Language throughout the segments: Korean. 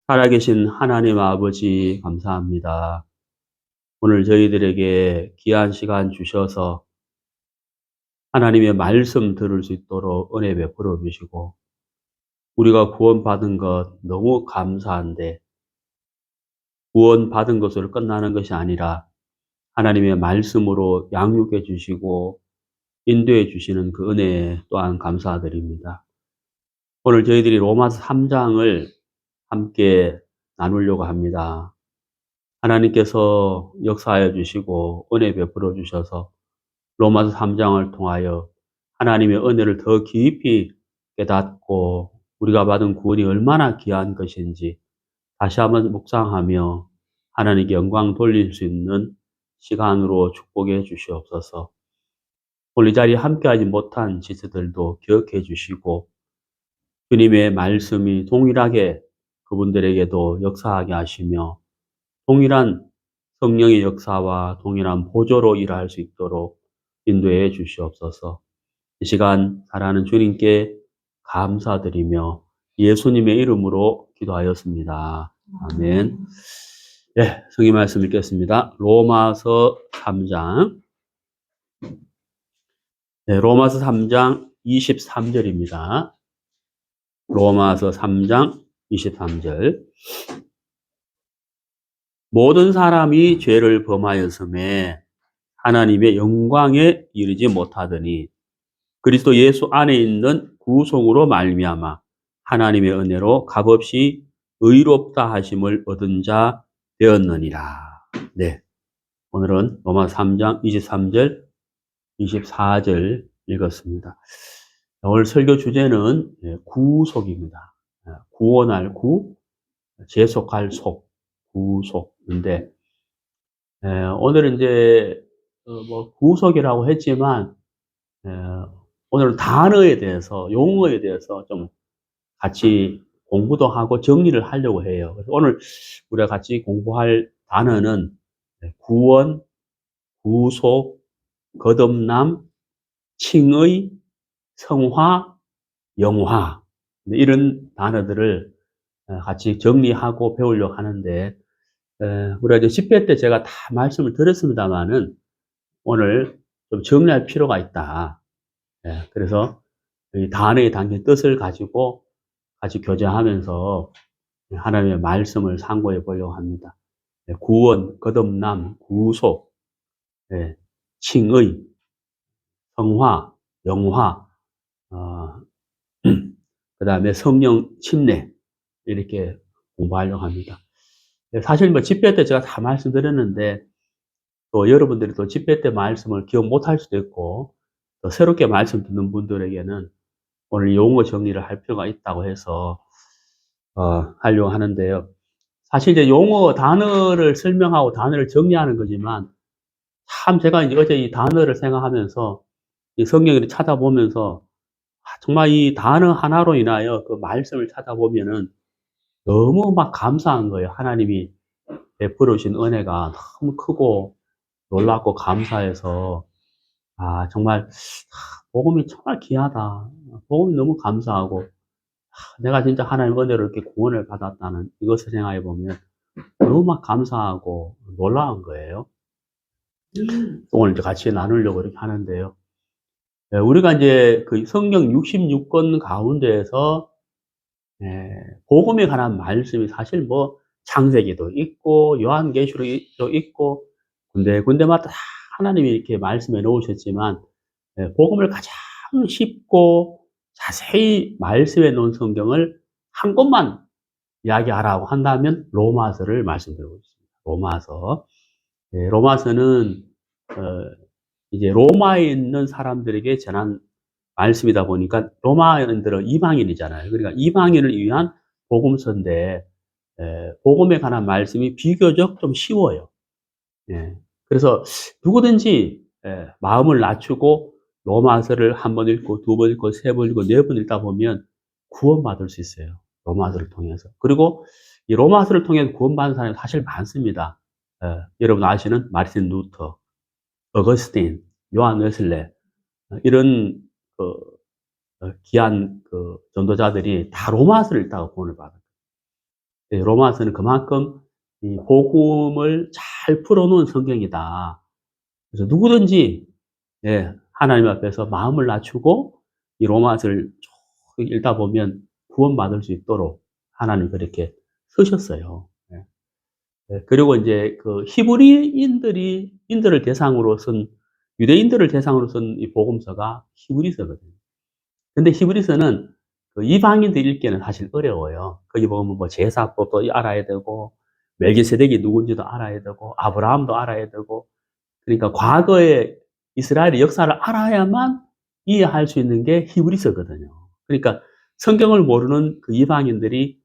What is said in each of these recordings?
살아계신 하나님 아버지 감사합니다. 오늘 저희들에게 귀한 시간 주셔서 하나님의 말씀 들을 수 있도록 은혜 베풀어 주시고 우리가 구원받은 것 너무 감사한데 구원받은 것으로 끝나는 것이 아니라 하나님의 말씀으로 양육해 주시고 인도해 주시는 그 은혜 또한 감사드립니다. 오늘 저희들이 로마서 3장을 함께 나누려고 합니다. 하나님께서 역사하여 주시고 은혜 베풀어 주셔서 로마서 3장을 통하여 하나님의 은혜를 더 깊이 깨닫고 우리가 받은 구원이 얼마나 귀한 것인지 다시 한번 묵상하며 하나님께 영광 돌릴 수 있는 시간으로 축복해 주시옵소서. 오늘 이 자리에 함께하지 못한 지체들도 기억해 주시고 주님의 말씀이 동일하게 그분들에게도 역사하게 하시며 동일한 성령의 역사와 동일한 보조로 일할 수 있도록 인도해 주시옵소서. 이 시간 사랑하는 주님께 감사드리며 예수님의 이름으로 기도하였습니다. 아멘. 네, 성경 말씀 읽겠습니다. 로마서 3장. 네, 로마서 3장 23절입니다. 로마서 3장 23절. 모든 사람이 죄를 범하였음에 하나님의 영광에 이르지 못하더니 그리스도 예수 안에 있는 구속으로 말미암아 하나님의 은혜로 값없이 의롭다 하심을 얻은 자 되었느니라. 네, 오늘은 로마서 3장 23절, 24절 읽었습니다. 오늘 설교 주제는 구속입니다. 구원할 구, 재속할 속, 구속인데 오늘은 이제 구속이라고 했지만 오늘은 단어에 대해서 용어에 대해서 좀 같이 공부도 하고 정리를 하려고 해요. 그래서 오늘 우리가 같이 공부할 단어는 구원, 구속, 거듭남, 칭의, 성화, 영화 이런 단어들을 같이 정리하고 배우려고 하는데 우리가 이제 집회 때 제가 다 말씀을 드렸습니다만은 오늘 좀 정리할 필요가 있다. 그래서 이 단어에 담긴 뜻을 가지고 같이 교제하면서 하나님의 말씀을 상고해 보려고 합니다. 구원, 거듭남, 구속, 칭의, 성화, 영화, 그 다음에 성령 침례 이렇게 공부하려고 합니다. 사실 뭐 집회 때 제가 다 말씀드렸는데 또 여러분들이 또 집회 때 말씀을 기억 못할 수도 있고 또 새롭게 말씀 듣는 분들에게는 오늘 용어 정리를 할 필요가 있다고 해서 하려고 하는데요. 사실 이제 용어 단어를 설명하고 단어를 정리하는 거지만 참 제가 이제 어제 이 단어를 생각하면서 이 성경을 찾아보면서 정말 이 단어 하나로 인하여 그 말씀을 찾아보면은 너무 막 감사한 거예요. 하나님이 베풀어 주신 은혜가 너무 크고 놀랍고 감사해서 정말 복음이 정말 귀하다. 복음이 너무 감사하고 내가 진짜 하나님 은혜로 이렇게 구원을 받았다는 이것을 생각해 보면 너무 막 감사하고 놀라운 거예요. 오늘 이제 같이 나누려고 이렇게 하는데요. 우리가 이제 그 성경 66권 가운데에서 복음에 관한 말씀이 사실 뭐 창세기도 있고 요한계시록도 있고 군데마다 다 하나님이 이렇게 말씀해 놓으셨지만 복음을 가장 쉽고 자세히 말씀해 놓은 성경을 한 권만 이야기하라고 한다면 로마서를 말씀드리고 있습니다. 로마서. 로마서는 이제 로마에 있는 사람들에게 전한 말씀이다 보니까 로마인들은 이방인이잖아요. 그러니까 이방인을 위한 복음서인데 복음에 관한 말씀이 비교적 좀 쉬워요. 그래서 누구든지 마음을 낮추고 로마서를 한 번 읽고 두 번 읽고 세 번 읽고 네 번 읽다 보면 구원받을 수 있어요. 로마서를 통해서. 그리고 이 로마서를 통해서 구원받는 사람이 사실 많습니다. 여러분 아시는 마르틴 루터, 어거스틴, 요한 웨슬레 이런 귀한 전도자들이 다 로마서를 읽다가 구원을 받아요. 로마서는 그만큼 이 복음을 잘 풀어놓은 성경이다. 그래서 누구든지 하나님 앞에서 마음을 낮추고 이 로마서를 쭉 읽다 보면 구원받을 수 있도록 하나님 그렇게 쓰셨어요. 그리고 이제 그 인들을 대상으로 쓴, 유대인들을 대상으로 쓴 이 복음서가 히브리서거든요. 근데 히브리서는 그 이방인들 읽기에는 사실 어려워요. 거기 보면 뭐 제사법도 알아야 되고, 멜기세덱이 누군지도 알아야 되고, 아브라함도 알아야 되고, 그러니까 과거의 이스라엘의 역사를 알아야만 이해할 수 있는 게 히브리서거든요. 그러니까 성경을 모르는 그 이방인들이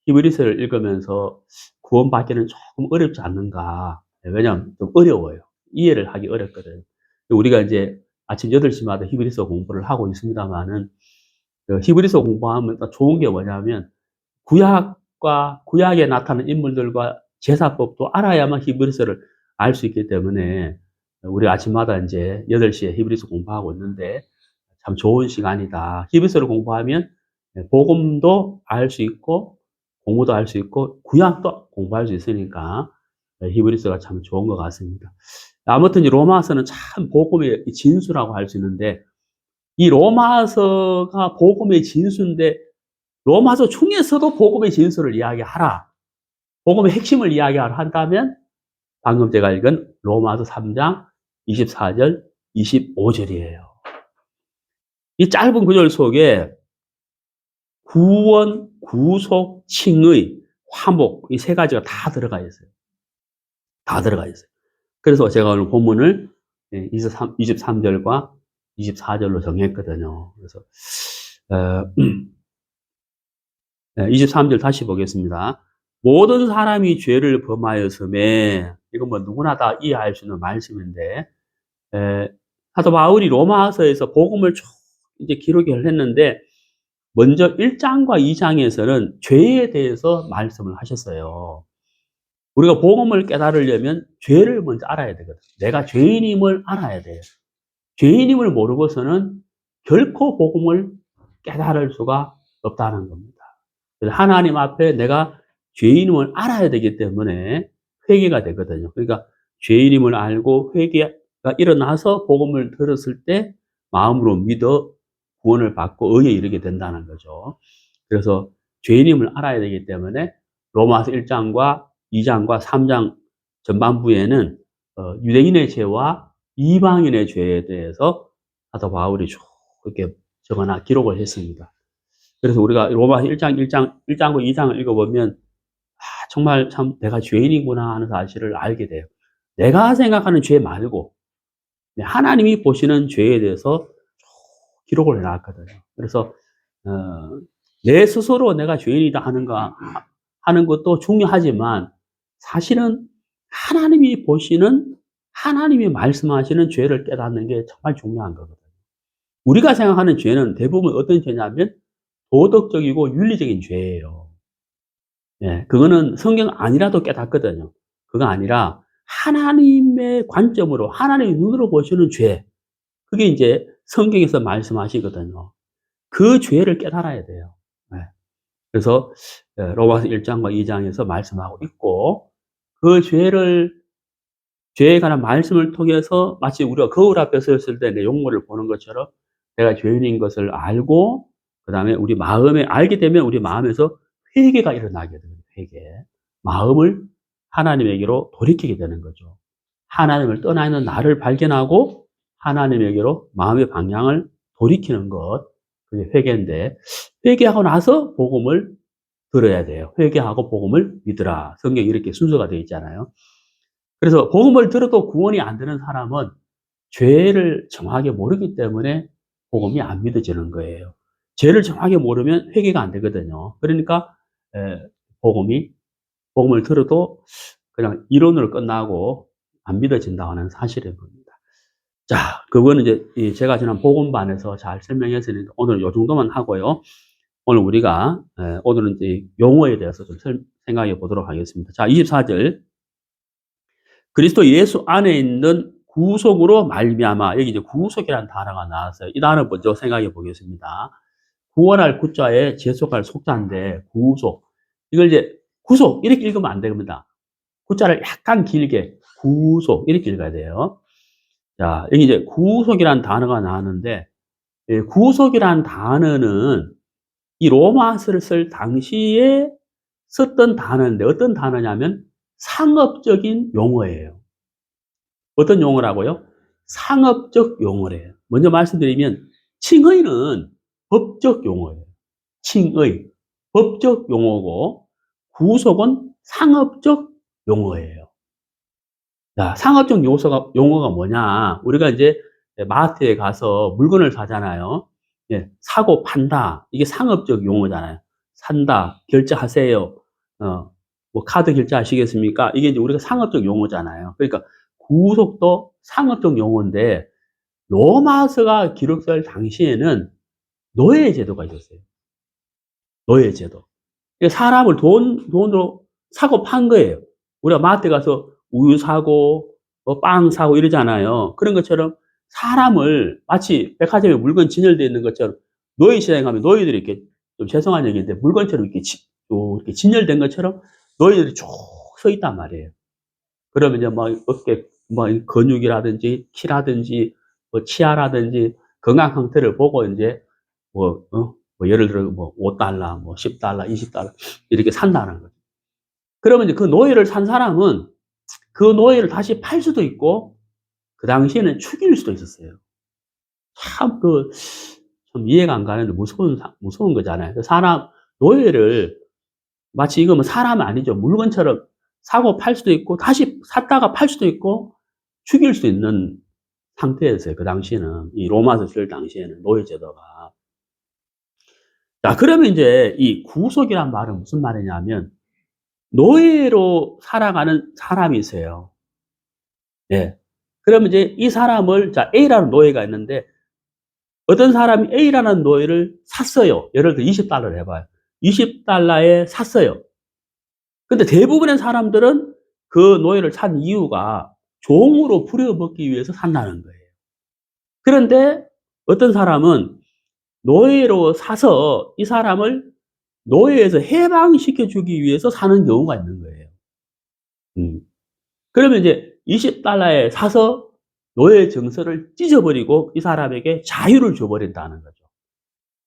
히브리서를 읽으면서 구원받기는 조금 어렵지 않는가. 왜냐하면 좀 어려워요. 이해를 하기 어렵거든요. 우리가 이제 아침 8시마다 히브리서 공부를 하고 있습니다만은, 그 히브리서 공부하면 좋은 게 뭐냐면, 구약에 나타나는 인물들과 제사법도 알아야만 히브리서를 알 수 있기 때문에, 우리 아침마다 이제 8시에 히브리서 공부하고 있는데, 참 좋은 시간이다. 히브리서를 공부하면 복음도 알 수 있고, 공부도 할 수 있고, 구약도 공부할 수 있으니까 히브리서가 참 좋은 것 같습니다. 아무튼 이 로마서는 참 복음의 진수라고 할 수 있는데, 이 로마서가 복음의 진수인데, 로마서 중에서도 복음의 진수를 이야기하라, 복음의 핵심을 이야기하라 한다면 방금 제가 읽은 로마서 3장 24절, 25절이에요. 이 짧은 구절 속에 구원, 구속, 칭의, 화목, 이 세 가지가 다 들어가 있어요. 다 들어가 있어요. 그래서 제가 오늘 본문을 23절과 24절로 정했거든요. 그래서 23절 다시 보겠습니다. 모든 사람이 죄를 범하였음에, 이건 뭐 누구나 다 이해할 수 있는 말씀인데, 사도 바울이 로마서에서 복음을 쭉 이제 기록을 했는데, 먼저 1장과 2장에서는 죄에 대해서 말씀을 하셨어요. 우리가 복음을 깨달으려면 죄를 먼저 알아야 되거든. 내가 죄인임을 알아야 돼요. 죄인임을 모르고서는 결코 복음을 깨달을 수가 없다는 겁니다. 하나님 앞에 내가 죄인임을 알아야 되기 때문에 회개가 되거든요. 그러니까 죄인임을 알고 회개가 일어나서 복음을 들었을 때 마음으로 믿어 구원을 받고 의에 이르게 된다는 거죠. 그래서 죄인임을 알아야 되기 때문에 로마서 1장과 2장과 3장 전반부에는 유대인의 죄와 이방인의 죄에 대해서 사도 바울이 쭉 이렇게 적어놔 기록을 했습니다. 그래서 우리가 로마서 1장과 2장을 읽어보면 정말 참 내가 죄인이구나 하는 사실을 알게 돼요. 내가 생각하는 죄 말고 하나님이 보시는 죄에 대해서 기록을 해놨거든요. 그래서 내 스스로 내가 죄인이다 하는 것도 중요하지만, 사실은 하나님이 보시는, 하나님이 말씀하시는 죄를 깨닫는 게 정말 중요한 거거든요. 우리가 생각하는 죄는 대부분 어떤 죄냐면 도덕적이고 윤리적인 죄예요. 그거는 성경 아니라도 깨닫거든요. 그거 아니라 하나님의 관점으로, 하나님의 눈으로 보시는 죄, 그게 이제 성경에서 말씀하시거든요. 그 죄를 깨달아야 돼요. 그래서 로마서 1장과 2장에서 말씀하고 있고, 그 죄에 관한 말씀을 통해서 마치 우리가 거울 앞에 섰을 때 내 용모를 보는 것처럼 내가 죄인인 것을 알고, 그 다음에 우리 마음에 알게 되면 우리 마음에서 회개가 일어나게 돼요. 회개. 마음을 하나님에게로 돌이키게 되는 거죠. 하나님을 떠나 있는 나를 발견하고 하나님에게로 마음의 방향을 돌이키는 것, 그게 회개인데, 회개하고 나서 복음을 들어야 돼요. 회개하고 복음을 믿으라. 성경이 이렇게 순서가 되어 있잖아요. 그래서 복음을 들어도 구원이 안 되는 사람은 죄를 정확하게 모르기 때문에 복음이 안 믿어지는 거예요. 죄를 정확하게 모르면 회개가 안 되거든요. 그러니까 복음을 들어도 그냥 이론으로 끝나고 안 믿어진다고 하는 사실인 겁니다. 자, 그거는 이제 제가 지난 복음반에서 잘 설명했으니까 오늘 요 정도만 하고요. 오늘 우리가 오늘은 이제 용어에 대해서 좀 생각해 보도록 하겠습니다. 자, 24절. 그리스도 예수 안에 있는 구속으로 말미암아, 여기 이제 구속이라는 단어가 나왔어요. 이 단어 먼저 생각해 보겠습니다. 구원할 구자에 재속할 속자인데, 구속. 이걸 이제 구속 이렇게 읽으면 안 됩니다. 구자를 약간 길게 구속 이렇게 읽어야 돼요. 자, 여기 이제 구속이라는 단어가 나왔는데, 구속이라는 단어는 이 로마서를 쓸 당시에 썼던 단어인데 어떤 단어냐면 상업적인 용어예요. 어떤 용어라고요? 상업적 용어래요. 먼저 말씀드리면 칭의는 법적 용어예요. 칭의, 법적 용어고 구속은 상업적 용어예요. 자, 상업적 용어가 뭐냐? 우리가 이제 마트에 가서 물건을 사잖아요. 예, 사고 판다. 이게 상업적 용어잖아요. 산다, 결제하세요. 뭐 카드 결제하시겠습니까? 이게 이제 우리가 상업적 용어잖아요. 그러니까 구속도 상업적 용어인데 로마서가 기록될 당시에는 노예제도가 있었어요. 노예제도. 그러니까 사람을 돈으로 사고 판 거예요. 우리가 마트에 가서 우유 사고, 뭐 빵 사고 이러잖아요. 그런 것처럼 사람을 마치 백화점에 물건 진열되어 있는 것처럼 노예 시장에 가면 노예들이 이렇게 좀 죄송한 얘기인데 물건처럼 이렇게 진열된 것처럼 노예들이 쭉 서 있단 말이에요. 그러면 이제 뭐 어깨, 뭐 근육이라든지 키라든지 뭐 치아라든지 건강 상태를 보고 이제 뭐 예를 들어 뭐 $5, 뭐 $10, $20 이렇게 산다는 거죠. 그러면 이제 그 노예를 산 사람은 그 노예를 다시 팔 수도 있고 그 당시에는 죽일 수도 있었어요. 참 좀 이해가 안 가는데 무서운 거잖아요. 노예를 마치 이거 뭐 사람 아니죠. 물건처럼 사고 팔 수도 있고 다시 샀다가 팔 수도 있고 죽일 수 있는 상태였어요. 그 당시에는 이 로마서 쓸 당시에는 노예 제도가. 자, 그러면 이제 이 구속이란 말은 무슨 말이냐면 노예로 살아가는 사람이 있어요. 예. 그러면 이제 이 사람을 자 A라는 노예가 있는데 어떤 사람이 A라는 노예를 샀어요. 예를 들어 $20를 해봐요. $20에 샀어요. 근데 대부분의 사람들은 그 노예를 산 이유가 종으로 부려먹기 위해서 산다는 거예요. 그런데 어떤 사람은 노예로 사서 이 사람을 노예에서 해방시켜 주기 위해서 사는 경우가 있는 거예요. 그러면 이제 $20에 사서 노예 정서를 찢어버리고 이 사람에게 자유를 줘버린다는 거죠.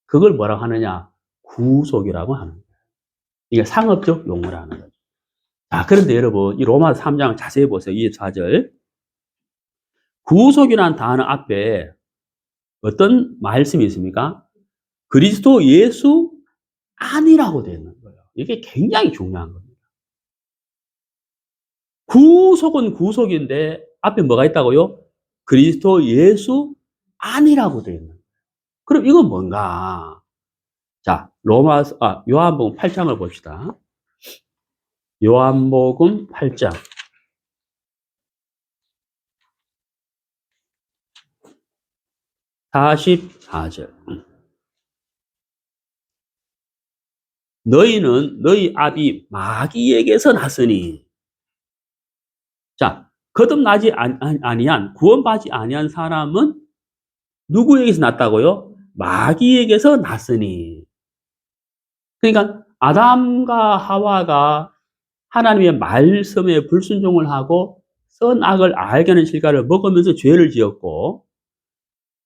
그걸 뭐라고 하느냐? 구속이라고 하는 거예요. 이게 상업적 용어라는 거죠. 자, 그런데 여러분, 이 로마서 3장 자세히 보세요. 24절. 구속이라는 단어 앞에 어떤 말씀이 있습니까? 그리스도 예수 아니라고 되어 있는 거예요. 이게 굉장히 중요한 겁니다. 구속은 구속인데 앞에 뭐가 있다고요? 그리스도 예수 아니라고 되어 있는 거예요. 그럼 이건 뭔가? 자, 요한복음 8장을 봅시다. 요한복음 8장. 44절. 너희는 너희 아비 마귀에게서 났으니. 자, 거듭나지 아니한, 구원받지 아니한 사람은 누구에게서 났다고요? 마귀에게서 났으니. 그러니까 아담과 하와가 하나님의 말씀에 불순종을 하고 선악을 알게 하는 실과를 먹으면서 죄를 지었고,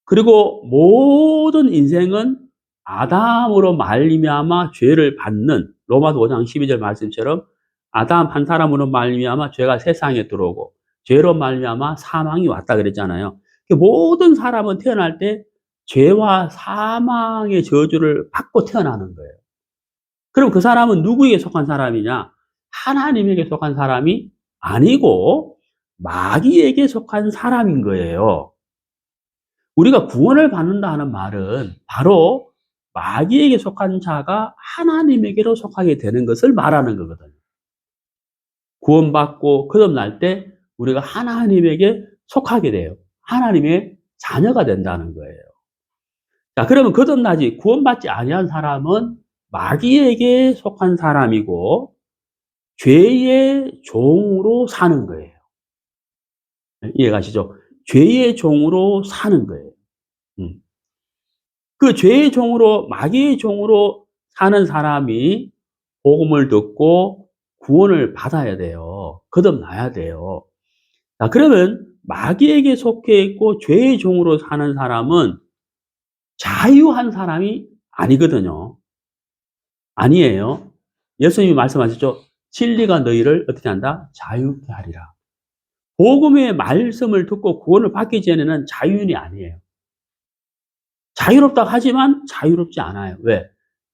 그리고 모든 인생은 아담으로 말미암아 죄를 받는 로마서 5장 12절 말씀처럼 아담 한 사람으로 말미암아 죄가 세상에 들어오고 죄로 말미암아 사망이 왔다 그랬잖아요. 모든 사람은 태어날 때 죄와 사망의 저주를 받고 태어나는 거예요. 그럼 그 사람은 누구에게 속한 사람이냐? 하나님에게 속한 사람이 아니고 마귀에게 속한 사람인 거예요. 우리가 구원을 받는다 하는 말은 바로 마귀에게 속한 자가 하나님에게로 속하게 되는 것을 말하는 거거든요. 구원받고 거듭날 때 우리가 하나님에게 속하게 돼요. 하나님의 자녀가 된다는 거예요. 자, 그러면 거듭나지 구원받지 아니한 사람은 마귀에게 속한 사람이고 죄의 종으로 사는 거예요. 이해가시죠? 죄의 종으로 사는 거예요. 그 죄의 종으로, 마귀의 종으로 사는 사람이 복음을 듣고 구원을 받아야 돼요. 거듭나야 돼요. 자, 그러면 마귀에게 속해 있고 죄의 종으로 사는 사람은 자유한 사람이 아니거든요. 아니에요. 예수님이 말씀하셨죠. 진리가 너희를 어떻게 한다? 자유케 하리라. 복음의 말씀을 듣고 구원을 받기 전에는 자유인이 아니에요. 자유롭다고 하지만 자유롭지 않아요. 왜?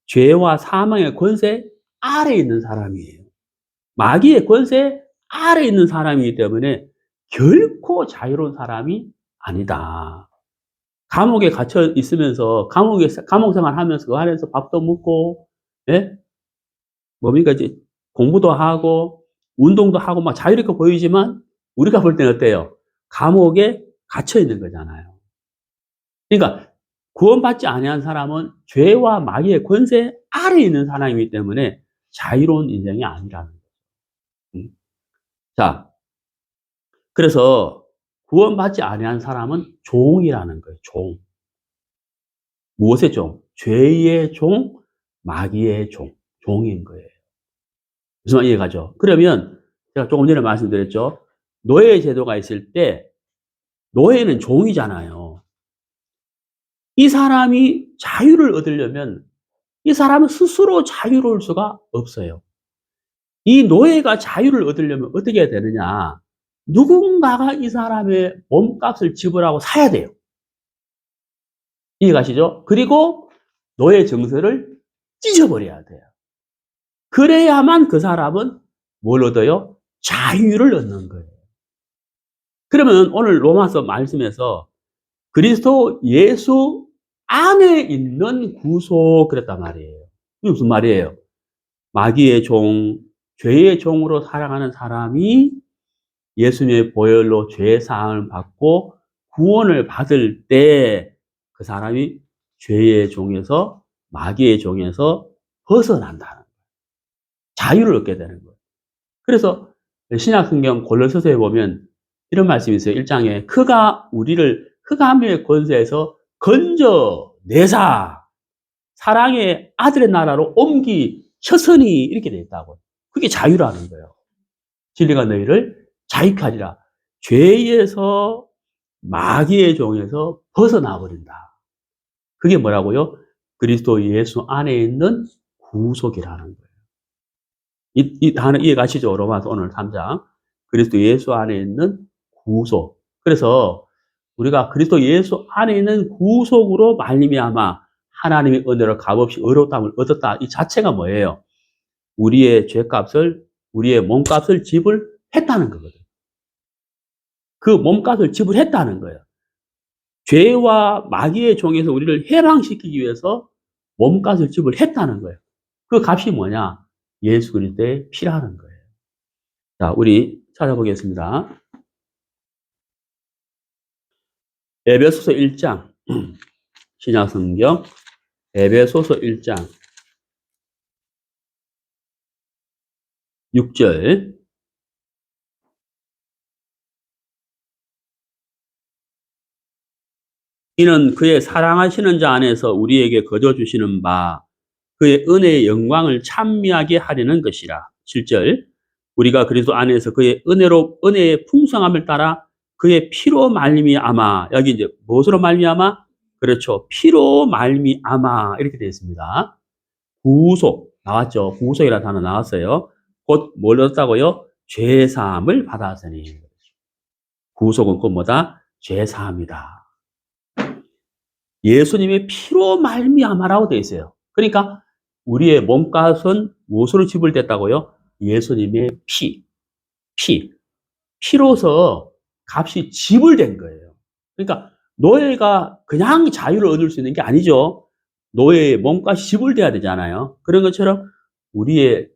죄와 사망의 권세 아래에 있는 사람이에요. 마귀의 권세 아래에 있는 사람이기 때문에 결코 자유로운 사람이 아니다. 감옥에 갇혀 있으면서 감옥 생활하면서 그 안에서 밥도 먹고, 예? 뭡니까 이제 공부도 하고 운동도 하고 막 자유롭게 보이지만 우리가 볼 때는 어때요? 감옥에 갇혀 있는 거잖아요. 그러니까 구원받지 아니한 사람은 죄와 마귀의 권세 아래에 있는 사람이기 때문에 자유로운 인생이 아니라는 거예요. 자, 그래서 구원받지 아니한 사람은 종이라는 거예요. 종. 무엇의 종? 죄의 종, 마귀의 종. 종인 거예요. 무슨 말 이해가죠? 그러면 제가 조금 전에 말씀드렸죠. 노예 제도가 있을 때 노예는 종이잖아요. 이 사람이 자유를 얻으려면 이 사람은 스스로 자유로울 수가 없어요. 이 노예가 자유를 얻으려면 어떻게 해야 되느냐? 누군가가 이 사람의 몸값을 지불하고 사야 돼요. 이해가시죠? 그리고 노예 정서를 찢어버려야 돼요. 그래야만 그 사람은 뭘 얻어요? 자유를 얻는 거예요. 그러면 오늘 로마서 말씀에서 그리스도 예수 안에 있는 구속 그랬단 말이에요. 이게 무슨 말이에요? 마귀의 종, 죄의 종으로 살아가는 사람이 예수님의 보혈로 죄 사함을 받고 구원을 받을 때 그 사람이 죄의 종에서 마귀의 종에서 벗어난다는 거예요. 자유를 얻게 되는 거예요. 그래서 신약 성경 골로새서에 보면 이런 말씀이 있어요. 1장에 그가 우리를 흑암의 권세에서 건져내사 사랑의 아들의 나라로 옮기셨으니 이렇게 되어 있다고. 그게 자유라는 거예요. 진리가 너희를 자유케 하리라. 죄에서 마귀의 종에서 벗어나 버린다. 그게 뭐라고요? 그리스도 예수 안에 있는 구속이라는 거예요. 이 단어 이해가시죠? 로마서 오늘 3장. 그리스도 예수 안에 있는 구속. 그래서 우리가 그리스도 예수 안에 있는 구속으로 말미암아 하나님의 은혜로 값없이 의롭다함을 얻었다. 이 자체가 뭐예요? 우리의 죄값을, 우리의 몸값을 지불했다는 거거든요. 그 몸값을 지불했다는 거예요. 죄와 마귀의 종에서 우리를 해방시키기 위해서 몸값을 지불했다는 거예요. 그 값이 뭐냐? 예수 그리스도의 피라는 거예요. 자, 우리 찾아보겠습니다. 에베소서 1장 신약성경 에베소서 1장 6절 이는 그의 사랑하시는 자 안에서 우리에게 거저 주시는 바 그의 은혜의 영광을 찬미하게 하려는 것이라. 7절 우리가 그리스도 안에서 그의 은혜의 풍성함을 따라 그의 피로 말미암아 여기 이제 무엇으로 말미암아? 그렇죠. 피로 말미암아 이렇게 되어 있습니다. 구속 나왔죠. 구속이라는 단어 나왔어요. 곧 뭘 얻었다고요? 죄사함을 받았으니. 구속은 곧 뭐다? 죄사함이다. 예수님의 피로 말미암아라고 되어 있어요. 그러니까 우리의 몸값은 무엇으로 지불됐다고요? 예수님의 피로서 값이 지불된 거예요. 그러니까 노예가 그냥 자유를 얻을 수 있는 게 아니죠. 노예의 몸값이 지불돼야 되잖아요. 그런 것처럼 우리의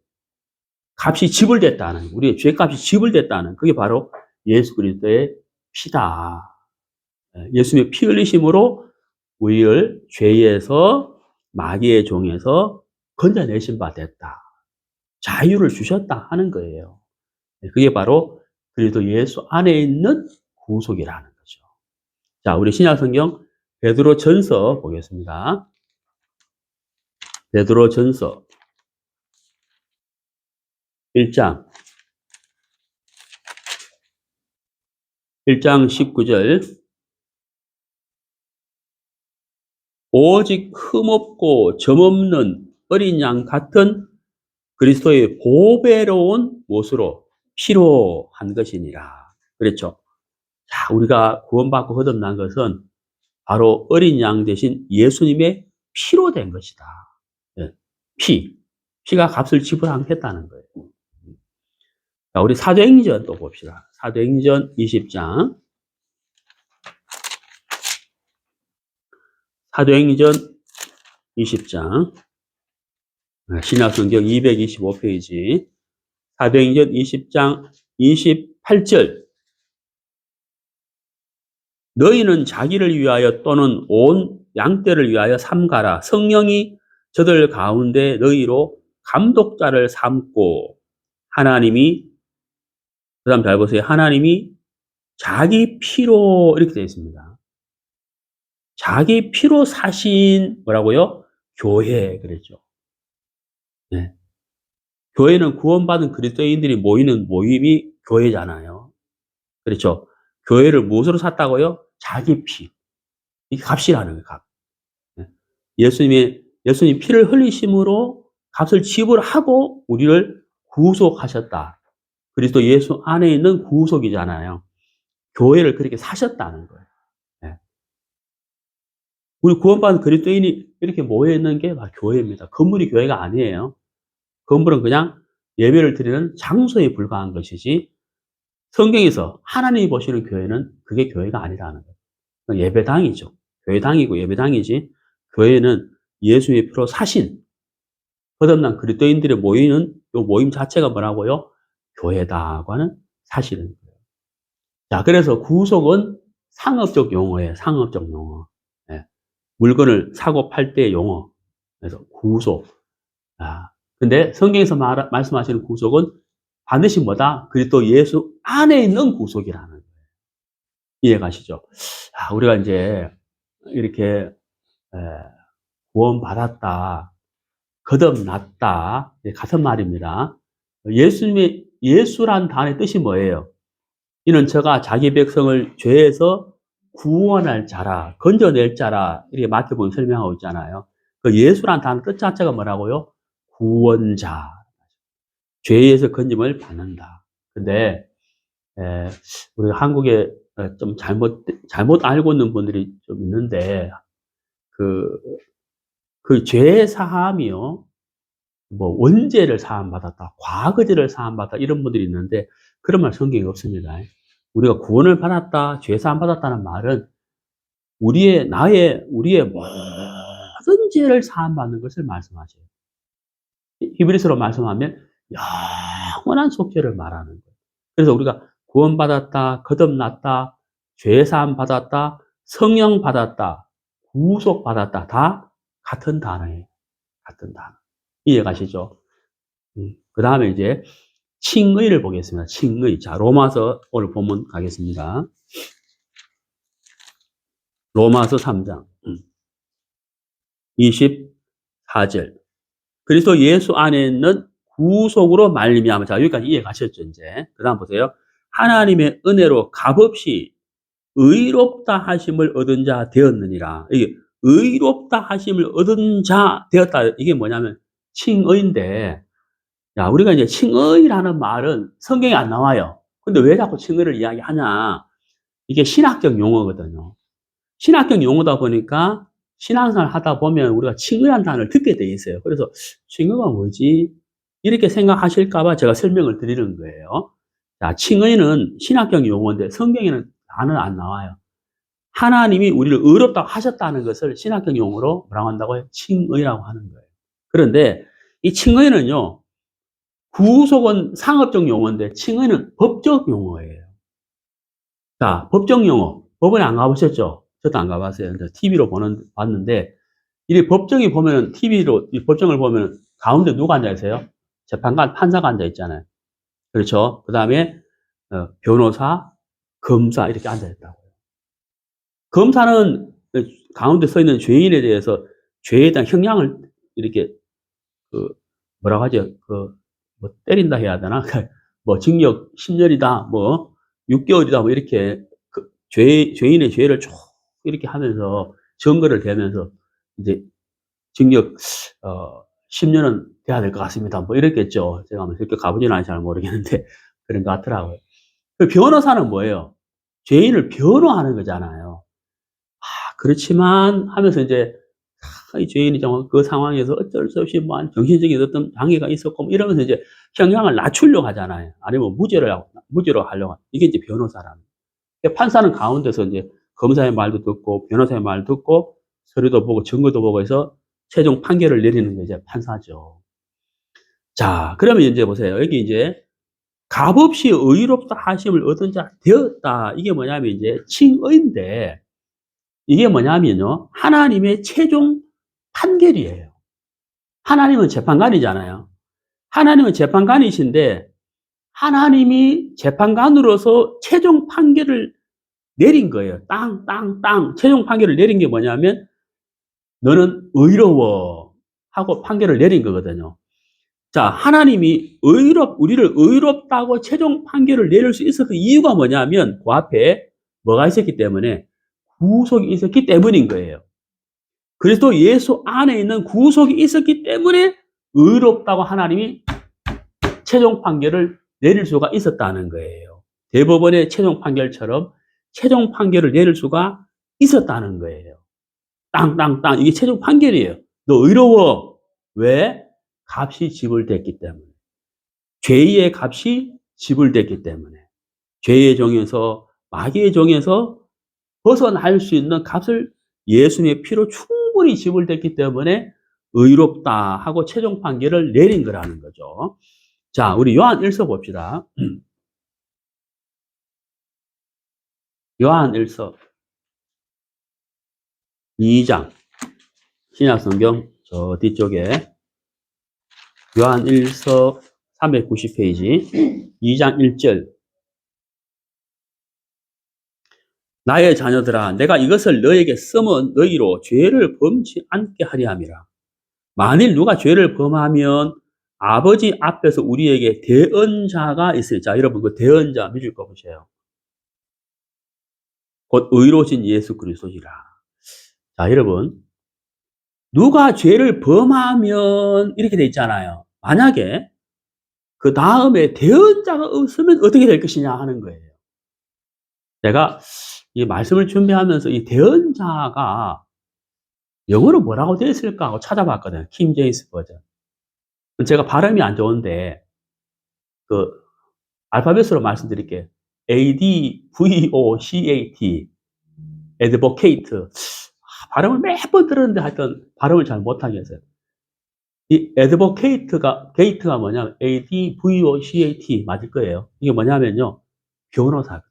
값이 지불됐다는, 우리의 죄값이 지불됐다는 그게 바로 예수 그리스도의 피다. 예수님의 피 흘리심으로 우리를 죄에서 마귀의 종에서 건져내신 바 됐다. 자유를 주셨다 하는 거예요. 그게 바로 그리스도 예수 안에 있는 구속이라는 거죠. 자, 우리 신약성경 베드로전서 보겠습니다. 베드로전서 1장 19절. 오직 흠없고 점없는 어린 양 같은 그리스도의 보배로운 못으로 피로 한 것이니라. 그랬죠. 자, 우리가 구원받고 거듭난 것은 바로 어린 양 대신 예수님의 피로 된 것이다. 예, 피가 값을 지불하겠다는 거예요. 자, 우리 사도행전 또 봅시다. 사도행전 20장. 사도행전 20장. 신약성경 225페이지. 사도행전 20장 28절. 너희는 자기를 위하여 또는 온 양떼를 위하여 삼가라. 성령이 저들 가운데 너희로 감독자를 삼고 하나님이, 그 다음 잘 보세요. 하나님이 자기 피로, 이렇게 되어 있습니다. 자기 피로 사신 뭐라고요? 교회, 그랬죠. 네. 교회는 구원받은 그리스도인들이 모이는 모임이 교회잖아요. 그렇죠. 교회를 무엇으로 샀다고요? 자기 피. 이게 값이라는 거예요, 값. 네. 예수님이 피를 흘리심으로 값을 지불하고 우리를 구속하셨다. 그리스도 예수 안에 있는 구속이잖아요. 교회를 그렇게 사셨다는 거예요. 네. 우리 구원받은 그리스도인이 이렇게 모여있는 게 교회입니다. 건물이 교회가 아니에요. 건물은 그냥 예배를 드리는 장소에 불과한 것이지, 성경에서 하나님이 보시는 교회는 그게 교회가 아니라는 거예요. 예배당이죠. 교회당이고 예배당이지, 교회는 예수의 피로 사신 거듭난 그리스도인들이 모이는 이 모임 자체가 뭐라고요? 교회다고 하는 사실인 거예요. 자, 그래서 구속은 상업적 용어예요. 상업적 용어. 네. 물건을 사고 팔 때 용어. 그래서 구속. 근데 성경에서 말씀하시는 구속은 반드시 뭐다? 그리스도 예수 안에 있는 구속이라는 거예요. 이해가시죠? 우리가 이제 이렇게 구원받았다, 거듭났다, 같은 말입니다. 예수란 단어의 뜻이 뭐예요? 이는 저가 자기 백성을 죄에서 구원할 자라, 건져낼 자라, 이렇게 마태복음 설명하고 있잖아요. 그 예수란 단어 뜻 자체가 뭐라고요? 구원자. 죄에서 건짐을 받는다. 근데 우리 한국에 좀 잘못 알고 있는 분들이 좀 있는데, 그 죄 사함이요, 뭐 원죄를 사함받았다, 과거죄를 사함받았다, 이런 분들이 있는데, 그런 말 성경에 없습니다. 우리가 구원을 받았다, 죄 사함 받았다는 말은 우리의 모든 죄를 사함받는 것을 말씀하셔요. 히브리서로 말씀하면 영원한 속죄를 말하는 거예요. 그래서 우리가 구원받았다, 거듭났다, 죄사함 받았다, 성령 받았다, 구속 받았다, 다 같은 단어예요. 같은 단어. 이해가시죠? 그 다음에 이제 칭의를 보겠습니다. 칭의. 자, 로마서 오늘 본문 가겠습니다. 로마서 3장 24절. 그리스도 예수 안에 있는 구속으로 말미암아. 자, 여기까지 이해 가셨죠, 이제. 그 다음 보세요. 하나님의 은혜로 값없이 의롭다 하심을 얻은 자 되었느니라. 이게 의롭다 하심을 얻은 자 되었다. 이게 뭐냐면 칭의인데, 야, 우리가 이제 칭의라는 말은 성경에 안 나와요. 근데 왜 자꾸 칭의를 이야기하냐? 이게 신학적 용어거든요. 신학적 용어다 보니까 신앙생활 하다 보면 우리가 칭의란 단어를 듣게 돼 있어요. 그래서 칭의가 뭐지? 이렇게 생각하실까봐 제가 설명을 드리는 거예요. 자, 칭의는 신학적 용어인데 성경에는 단어는 안 나와요. 하나님이 우리를 의롭다고 하셨다는 것을 신학적 용어로 뭐라고 한다고요? 칭의라고 하는 거예요. 그런데 이 칭의는요, 구속은 상업적 용어인데 칭의는 법적 용어예요. 자, 법적 용어. 법원에 안 가보셨죠? 저도 안 가봤어요. TV로 봤는데, 이 법정에 보면, TV로, 이 법정을 보면 가운데 누가 앉아있어요? 재판관, 판사가 앉아있잖아요. 그렇죠? 그 다음에, 변호사, 검사, 이렇게 앉아있다고요. 검사는 가운데 서 있는 죄인에 대해서 죄에 대한 형량을 이렇게, 뭐라고 하죠? 뭐 때린다 해야 되나? 뭐 징역 10년이다, 뭐 6개월이다, 뭐 이렇게 그 죄인의 죄를 쭉 이렇게 하면서 증거를 대면서 이제 징역 10년은 돼야 될 것 같습니다. 뭐 이랬겠죠. 제가 뭐 그렇게 가보진 않아서 잘 모르겠는데 그런 것 같더라고요. 그 변호사는 뭐예요? 죄인을 변호하는 거잖아요. 그렇지만 하면서 이제 이 죄인이 정말 그 상황에서 어쩔 수 없이 뭐 정신적인 어떤 장애가 있었고 뭐 이러면서 이제 형량을 낮추려고 하잖아요. 아니면 무죄로 하려고. 이게 이제 변호사라는. 판사는 가운데서 이제 검사의 말도 듣고 변호사의 말도 듣고 서류도 보고 증거도 보고 해서 최종 판결을 내리는 게 이제 판사죠. 자, 그러면 이제 보세요. 여기 이제 값없이 의롭다 하심을 얻은 자 되었다. 이게 뭐냐면 이제 칭의인데 이게 뭐냐면요. 하나님의 최종 판결이에요. 하나님은 재판관이잖아요. 하나님은 재판관이신데 하나님이 재판관으로서 최종 판결을 내린 거예요. 땅. 최종 판결을 내린 게 뭐냐면 너는 의로워 하고 판결을 내린 거거든요. 자, 하나님이 우리를 의롭다고 최종 판결을 내릴 수 있었던 이유가 뭐냐면 그 앞에 뭐가 있었기 때문에 구속이 있었기 때문인 거예요. 그리스도 예수 안에 있는 구속이 있었기 때문에 의롭다고 하나님이 최종 판결을 내릴 수가 있었다는 거예요. 대법원의 최종 판결처럼 최종 판결을 내릴 수가 있었다는 거예요. 땅. 이게 최종 판결이에요. 너 의로워. 왜? 값이 지불됐기 때문에. 죄의 값이 지불됐기 때문에. 죄의 종에서, 마귀의 종에서 벗어날 수 있는 값을 예수님의 피로 충분히 지불됐기 때문에 의롭다 하고 최종 판결을 내린 거라는 거죠. 자, 우리 요한 1서 봅시다. 요한 1서 2장. 신약성경 저 뒤쪽에 요한 1서 390페이지 2장 1절. 나의 자녀들아 내가 이것을 너에게 쓰면 너희로 죄를 범치 않게 하려 함이라. 만일 누가 죄를 범하면 아버지 앞에서 우리에게 대언자가 있어요. 자, 여러분 그 대언자 믿을 거 보세요. 곧 의로우신 예수 그리스도시라. 자, 여러분 누가 죄를 범하면 이렇게 돼 있잖아요. 만약에 그 다음에 대언자가 없으면 어떻게 될 것이냐 하는 거예요. 제가 이 말씀을 준비하면서 이 대언자가 영어로 뭐라고 되어 있을까 하고 찾아봤거든요. 킹 제임스 버전. 제가 발음이 안 좋은데 그 알파벳으로 말씀드릴게요. ADVOCAT, advocate. 발음을 몇 번 들었는데 하여튼 발음을 잘 못하겠어요. 이 gate가 뭐냐면 ADVOCAT 맞을 거예요. 이게 뭐냐면요. 변호사.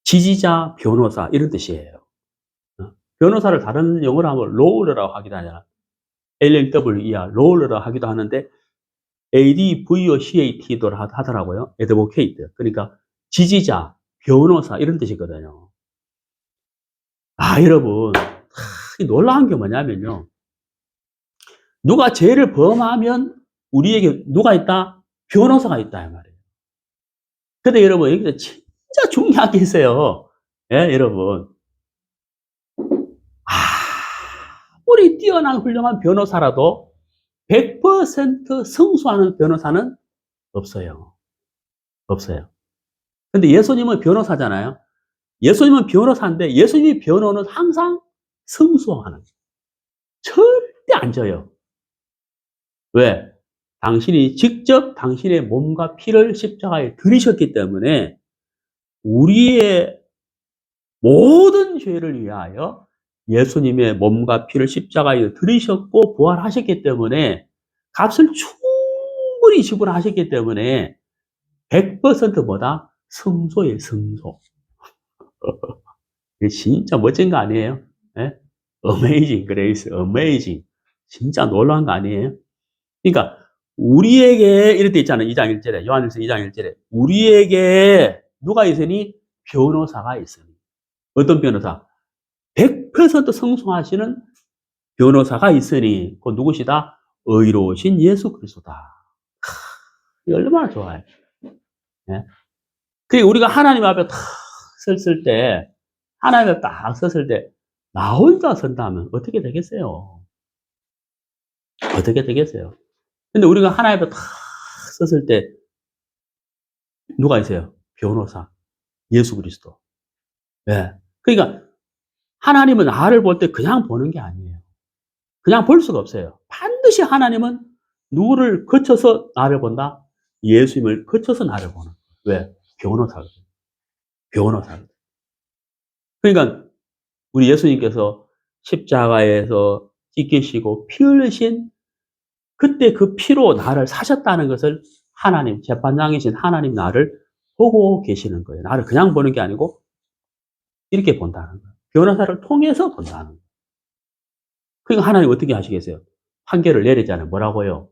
지지자, 변호사 이런 뜻이에요. 변호사를 다른 영어로 하면 law라고 하기도 하잖아. LLWER, law라고 하기도 하는데 ADVOCAT도 하더라고요. advocate. 그러니까 지지자, 변호사 이런 뜻이거든요. 여러분 놀라운 게 뭐냐면요. 누가 죄를 범하면 우리에게 누가 있다? 변호사가 있다 이 말이에요. 근데 여러분 여기서 진짜 중요한 게 있어요. 예, 여러분. 아무리 뛰어난 훌륭한 변호사라도 100% 승소하는 변호사는 없어요. 근데 예수님은 변호사잖아요. 예수님은 변호사인데 예수님의 변호는 항상 승소하는 거예요. 절대 안 져요. 왜? 당신이 직접 당신의 몸과 피를 십자가에 들이셨기 때문에 우리의 모든 죄를 위하여 예수님의 몸과 피를 십자가에 들이셨고 부활하셨기 때문에 값을 충분히 지불하셨기 때문에 100% 뭐다? 승소예요, 승소. 진짜 멋진 거 아니에요? 네? Amazing grace, amazing. 진짜 놀라운 거 아니에요? 그러니까 우리에게 이렇게 있잖아요. 2장 1절에 요한일서 2장 1절에 우리에게 누가 있으니? 변호사가 있으니. 어떤 변호사? 100% 승소하시는 변호사가 있으니 그 누구시다? 의로우신 예수 그리스도다. 얼마나 좋아요. 예? 그게 우리가 하나님 앞에 탁 섰을 때, 하나님 앞에 딱 섰을 때, 나 혼자 선다면 어떻게 되겠어요? 어떻게 되겠어요? 근데 우리가 하나님 앞에 탁 섰을 때, 누가 있어요? 변호사, 예수 그리스도. 예. 그러니까, 하나님은 나를 볼 때 그냥 보는 게 아니에요. 그냥 볼 수가 없어요. 반드시 하나님은 누구를 거쳐서 나를 본다? 예수님을 거쳐서 나를 보는. 왜? 변호사거든요. 변호사거든요. 그러니까 우리 예수님께서 십자가에서 찢기시고 피 흘리신 그때 그 피로 나를 사셨다는 것을 하나님, 재판장이신 하나님 나를 보고 계시는 거예요. 나를 그냥 보는 게 아니고 이렇게 본다는 거예요. 변호사를 통해서 본다는 거예요. 그러니까 하나님 어떻게 하시겠어요? 판결을 내리잖아요. 뭐라고요?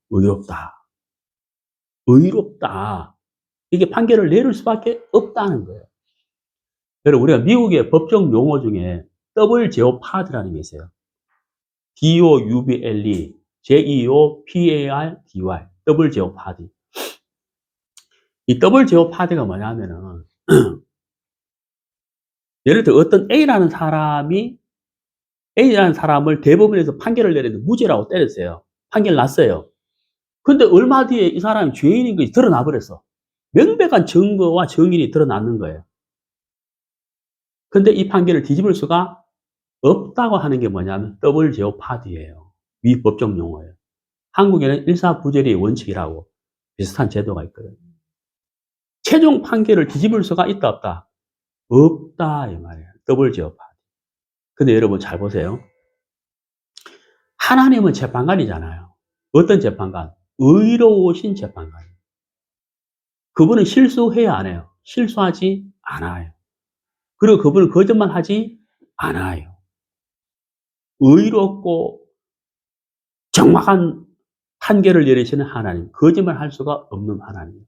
의롭다. 의롭다. 이게 판결을 내릴 수밖에 없다는 거예요. 여러분, 우리가 미국의 법정 용어 중에 더블 제오파드라는 게 있어요. D-O-U-B-L-E, J-E-O-P-A-R-D-Y, 더블 제오파드. 이 더블 제오파드가 뭐냐면은, 예를 들어 어떤 A라는 사람을 대법원에서 판결을 내렸는데 무죄라고 때렸어요. 판결 났어요. 근데 얼마 뒤에 이 사람이 죄인인 것이 드러나 버렸어. 명백한 증거와 정인이 드러나는 거예요. 근데 이 판결을 뒤집을 수가 없다고 하는 게 뭐냐면 더블 제오파드예요. 미 법정 용어예요. 한국에는 일사부재리의 원칙이라고 비슷한 제도가 있거든요. 최종 판결을 뒤집을 수가 있다 없다? 없다 이 말이에요. 더블 제오파드. 근데 여러분 잘 보세요. 하나님은 재판관이잖아요. 어떤 재판관? 의로우신 재판관. 그분은 실수해야 안 해요. 실수하지 않아요. 그리고 그분은 거짓말하지 않아요. 의롭고 정확한 판결을 내리시는 하나님, 거짓말할 수가 없는 하나님.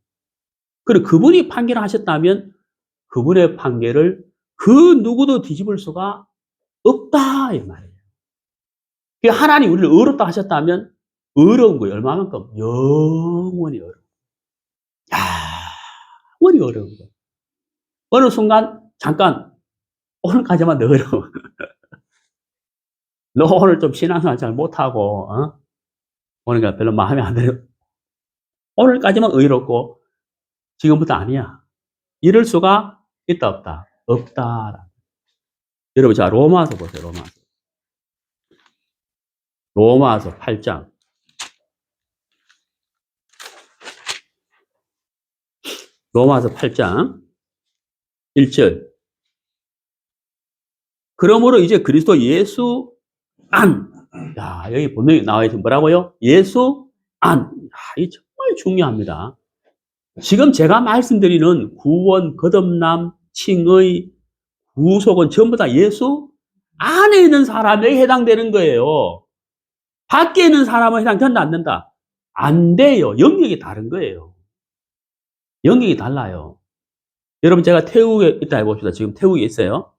그리고 그분이 판결하셨다면 그분의 판결을 그 누구도 뒤집을 수가 없다 이 말이에요. 하나님 우리를 의롭다 하셨다면 어려운 거예요. 얼마만큼? 영원히 어려운 거예요. 영원히 어려운 거예요. 어느 순간 잠깐 오늘까지만 더 어려워. 너 오늘 좀 신앙생활 잘 못하고 오늘 별로 마음에 안 들어. 오늘까지만 의롭고 지금부터 아니야. 이럴 수가 있다 없다? 없다. 여러분 자 로마서 보세요. 로마서 8장. 로마서 8장 1절. 그러므로 이제 그리스도 예수 안. 야, 여기 분명히 나와 있는 뭐라고요? 예수 안. 이게 정말 중요합니다. 지금 제가 말씀드리는 구원, 거듭남, 칭의, 구속은 전부 다 예수 안에 있는 사람에게 해당되는 거예요. 밖에 있는 사람은 해당된다, 안 된다? 안 돼요. 영역이 다른 거예요. 영역이 달라요. 여러분, 제가 태국에 있다 해봅시다. 지금 태국에 있어요.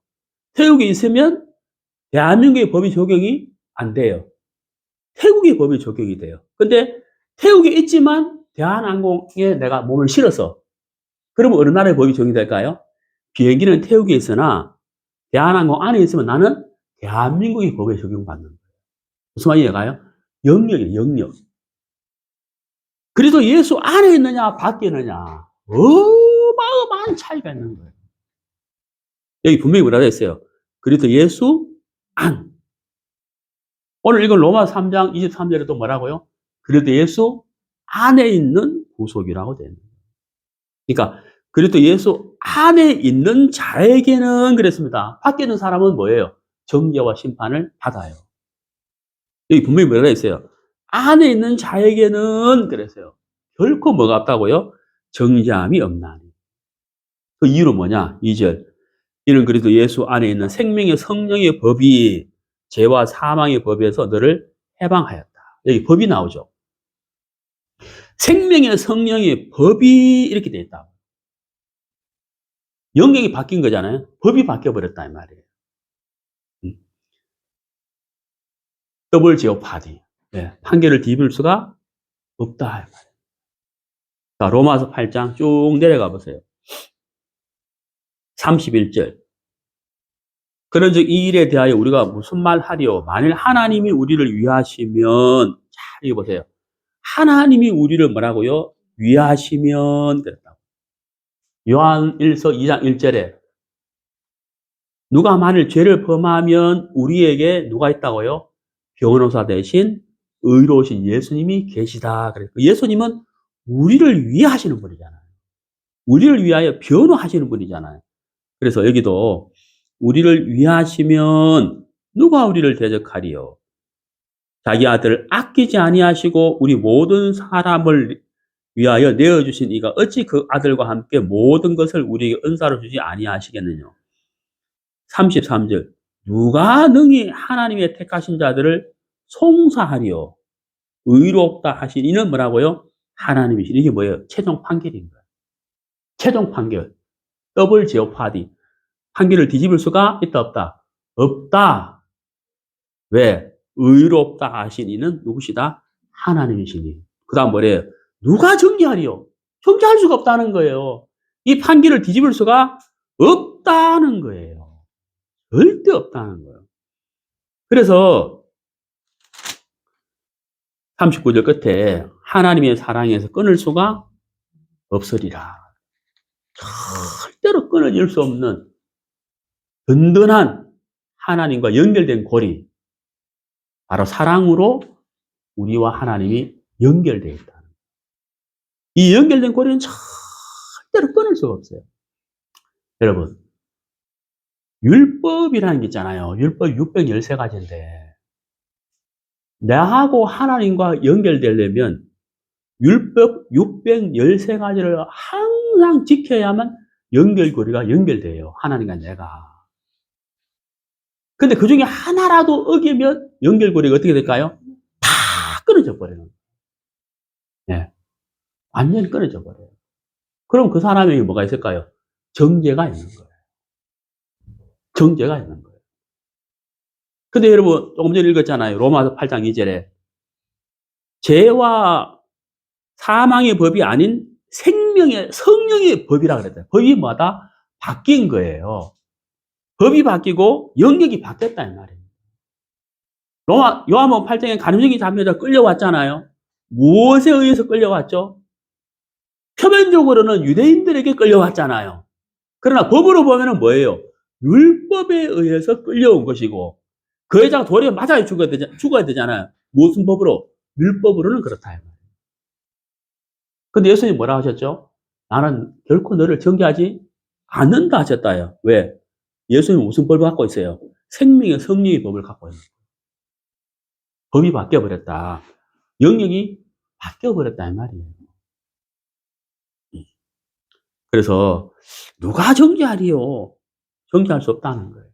태국에 있으면 대한민국의 법이 적용이 안 돼요. 태국의 법이 적용이 돼요. 근데 태국에 있지만 대한항공에 내가 몸을 실어서 그러면 어느 나라의 법이 적용이 될까요? 비행기는 태국에 있으나 대한항공 안에 있으면 나는 대한민국의 법에 적용받는 거예요. 무슨 말이에요? 영역이에요. 영역. 그래서 예수 안에 있느냐 밖에 있느냐 어마어마한 차이가 있는 거예요. 여기 분명히 뭐라고 했어요? 그래서 예수 안. 오늘 이건 로마 3장 23절에 또 뭐라고요? 그래도 예수 안에 있는 구속이라고 되는 거예요. 그러니까 그래도 예수 안에 있는 자에게는 그랬습니다. 밖에 있는 사람은 뭐예요? 정죄와 심판을 받아요. 여기 분명히 뭐라고 했어요? 안에 있는 자에게는 그랬어요. 결코 뭐가 없다고요? 정죄함이 없나니. 그 이유는 뭐냐? 2절. 이는 그래도 예수 안에 있는 생명의 성령의 법이 죄와 사망의 법에서 너를 해방하였다. 여기 법이 나오죠. 생명의 성령의 법이 이렇게 돼 있다. 영역이 바뀐 거잖아요. 법이 바뀌어버렸다 이 말이에요. 더블 제오파디. 판결을 뒤집을 수가 없다. 자, 로마서 8장 쭉 내려가 보세요. 31절. 그런즉 이 일에 대하여 우리가 무슨 말 하리요? 만일 하나님이 우리를 위하시면, 잘 읽어보세요. 하나님이 우리를 뭐라고요? 위하시면 그랬다고. 요한 1서 2장 1절에 누가 만일 죄를 범하면 우리에게 누가 있다고요? 변호사 대신 의로우신 예수님이 계시다. 그래서 예수님은 우리를 위하시는 분이잖아요. 우리를 위하여 변호하시는 분이잖아요. 그래서 여기도 우리를 위하시면 누가 우리를 대적하리요? 자기 아들을 아끼지 아니하시고 우리 모든 사람을 위하여 내어주신 이가 어찌 그 아들과 함께 모든 것을 우리에게 은사로 주지 아니하시겠느냐. 33절. 누가 능히 하나님의 택하신 자들을 송사하리요? 의롭다 하신 이는 뭐라고요? 하나님이신. 이게 뭐예요? 최종 판결인 거예요. 최종 판결. 더블 제오파디. 판결을 뒤집을 수가 있다, 없다? 없다. 왜? 의롭다 하신 이는 누구시다? 하나님이시니. 그 다음 뭐래요? 누가 정죄하리요? 정죄할 수가 없다는 거예요. 이 판결을 뒤집을 수가 없다는 거예요. 절대 없다는 거예요. 그래서 39절 끝에 하나님의 사랑에서 끊을 수가 없으리라. 절대로 끊어질 수 없는 든든한 하나님과 연결된 고리. 바로 사랑으로 우리와 하나님이 연결되어 있다. 이 연결된 고리는 절대로 끊을 수가 없어요. 여러분, 율법이라는 게 있잖아요. 율법 613가지인데 나하고 하나님과 연결되려면 율법 613가지를 항상 지켜야만 연결고리가 연결돼요. 하나님과 내가. 근데 그 중에 하나라도 어기면 연결고리가 어떻게 될까요? 다 끊어져 버려요. 네. 완전히 끊어져 버려요. 그럼 그 사람에게 뭐가 있을까요? 정죄가 있는 거예요. 정죄가 있는 거예요. 근데 여러분, 조금 전에 읽었잖아요. 로마서 8장 2절에. 죄와 사망의 법이 아닌 생명의, 성령의 법이라 그랬어요. 법이 뭐다? 바뀐 거예요. 법이 바뀌고 영역이 바뀌었다, 이 말이에요. 요한복음 8장에 가늠쟁이 잡혀서 끌려왔잖아요. 무엇에 의해서 끌려왔죠? 표면적으로는 유대인들에게 끌려왔잖아요. 그러나 법으로 보면은 뭐예요? 율법에 의해서 끌려온 것이고, 그 여자가 도리어 맞아야 죽어야 되잖아요. 무슨 법으로? 율법으로는 그렇다. 근데 예수님이 뭐라 하셨죠? 나는 결코 너를 정죄하지 않는다 하셨다요. 왜? 예수님은 무슨 법을 갖고 있어요? 생명의 성령의 법을 갖고 있는 거예요. 법이 바뀌어버렸다. 영역이 바뀌어버렸다 이 말이에요. 그래서 누가 정죄하리요? 정죄할 수 없다는 거예요.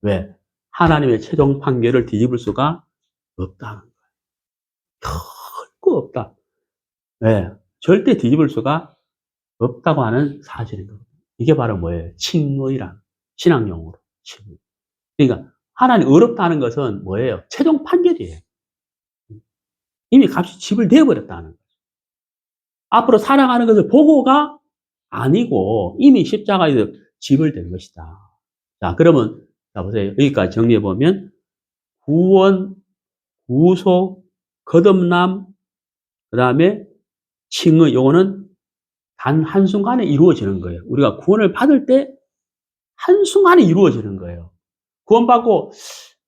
왜? 하나님의 최종 판결을 뒤집을 수가 없다는 거예요. 결코 없다. 왜? 절대 뒤집을 수가 없다고 하는 사실인 겁니다. 이게 바로 뭐예요? 칭의란 신앙용어로 칭의. 그러니까 하나님 어렵다는 것은 뭐예요? 최종 판결이에요. 이미 값이 집을 내버렸다는 거예요. 앞으로 살아가는 것을 보고가 아니고 이미 십자가에서 집을 댄 것이다. 자, 그러면 자 보세요. 여기까지 정리해 보면 구원, 구속, 거듭남, 그다음에 칭의 요거는 단 한순간에 이루어지는 거예요. 우리가 구원을 받을 때 한순간에 이루어지는 거예요. 구원받고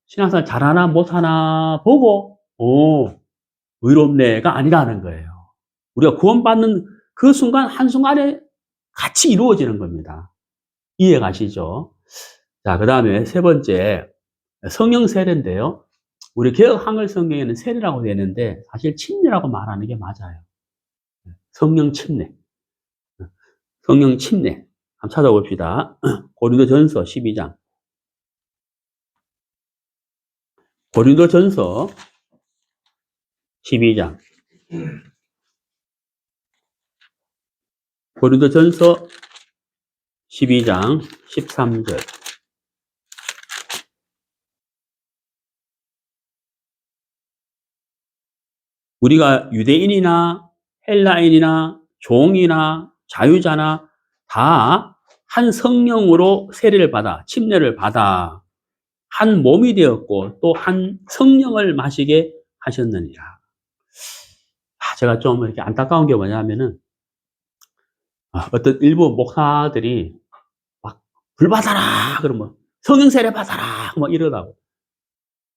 신앙생활 잘하나 못하나 보고 의롭네가 아니라는 거예요. 우리가 구원받는 그 순간 한순간에 같이 이루어지는 겁니다. 이해 가시죠? 자, 그 다음에 세 번째 성령 세례인데요. 우리 개혁 한글 성경에는 세례라고 되어 있는데 사실 침례라고 말하는 게 맞아요. 성령 침례. 성령 침례. 한번 찾아봅시다. 고린도전서 12장. 고린도전서 12장. 고린도전서 12장 13절. 우리가 유대인이나 헬라인이나 종이나 자유자나 다 한 성령으로 세례를 받아, 침례를 받아 한 몸이 되었고 또 한 성령을 마시게 하셨느니라. 제가 좀 이렇게 안타까운 게 뭐냐면은 어떤 일부 목사들이 막 불 받아라 그러면 성령 세례 받아라 막 이러다고.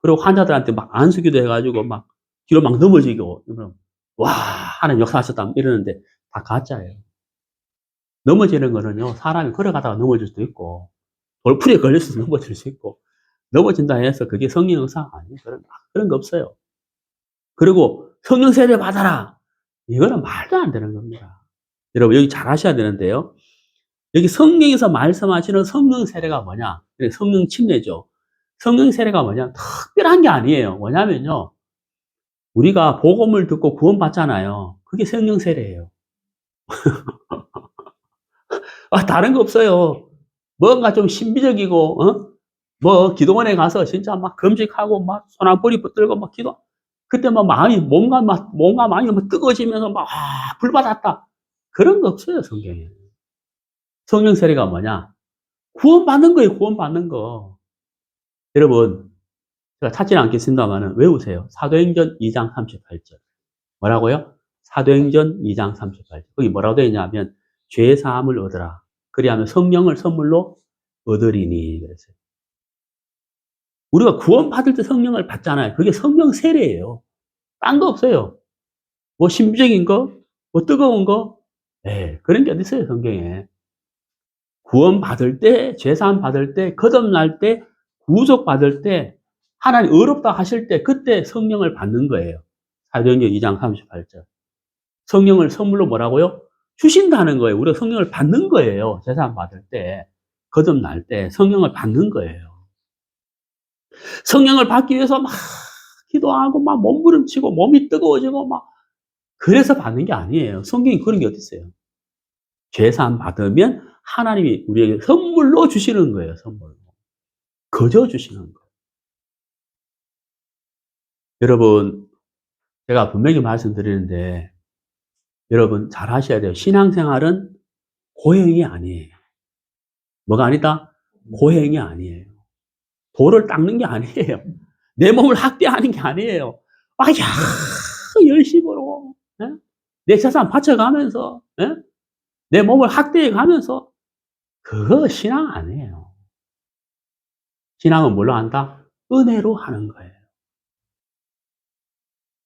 그리고 환자들한테 막 안수기도 해가지고 막 뒤로 막 넘어지고 그럼 와 하나님 역사하셨다 이러는데 다 가짜예요. 넘어지는 거는요 사람이 걸어가다가 넘어질 수도 있고 돌풀이에 걸려서 넘어질 수 있고 넘어진다 해서 그게 성령 역사 아니에요. 그런 거 없어요. 그리고 성령 세례 받아라 이거는 말도 안 되는 겁니다. 여러분 여기 잘 하셔야 되는데요. 여기 성령에서 말씀하시는 성령 세례가 뭐냐? 성령 침례죠. 성령 세례가 뭐냐? 특별한 게 아니에요. 뭐냐면요. 우리가 복음을 듣고 구원받잖아요. 그게 성령 세례예요. 다른 거 없어요. 뭔가 좀 신비적이고, 뭐, 기도원에 가서 진짜 막 금식하고, 막, 손 한 뿌리 붙들고, 막 기도, 그때 막 몸과 마음이 막 뜨거워지면서 막, 불 받았다. 그런 거 없어요, 성경에. 성령 세례가 뭐냐? 구원받는 거예요, 구원받는 거. 여러분, 제가 찾지는 않겠습니다만 외우세요. 사도행전 2장 38절. 뭐라고요? 사도행전 2장 38절. 거기 뭐라고 되어 있냐면, 죄 사함을 얻으라. 그리하면 성령을 선물로 얻으리니. 그랬어요. 우리가 구원받을 때 성령을 받잖아요. 그게 성령 세례예요. 딴 거 없어요. 뭐 신비적인 거, 뭐 뜨거운 거, 그런 게 어디 있어요, 성경에. 구원받을 때, 죄사함 받을 때, 거듭날 때, 구속받을 때, 하나님 의롭다 하실 때, 그때 성령을 받는 거예요. 사도행전 2장 38절. 성령을 선물로 뭐라고요? 주신다는 거예요. 우리가 성령을 받는 거예요. 죄사함 받을 때, 거듭날 때, 성령을 받는 거예요. 성령을 받기 위해서 막 기도하고, 막 몸부림치고, 몸이 뜨거워지고, 막, 그래서 받는 게 아니에요. 성경이 그런 게 어디 있어요? 죄사함 받으면 하나님이 우리에게 선물로 주시는 거예요, 선물로. 거저 주시는 거예요. 여러분, 제가 분명히 말씀드리는데, 여러분 잘 하셔야 돼요. 신앙생활은 고행이 아니에요. 뭐가 아니다? 고행이 아니에요. 돌을 닦는 게 아니에요. 내 몸을 학대하는 게 아니에요. 열심으로, 내 재산 바쳐가면서, 내 몸을 학대해 가면서, 그거 신앙 아니에요. 신앙은 뭘로 한다? 은혜로 하는 거예요.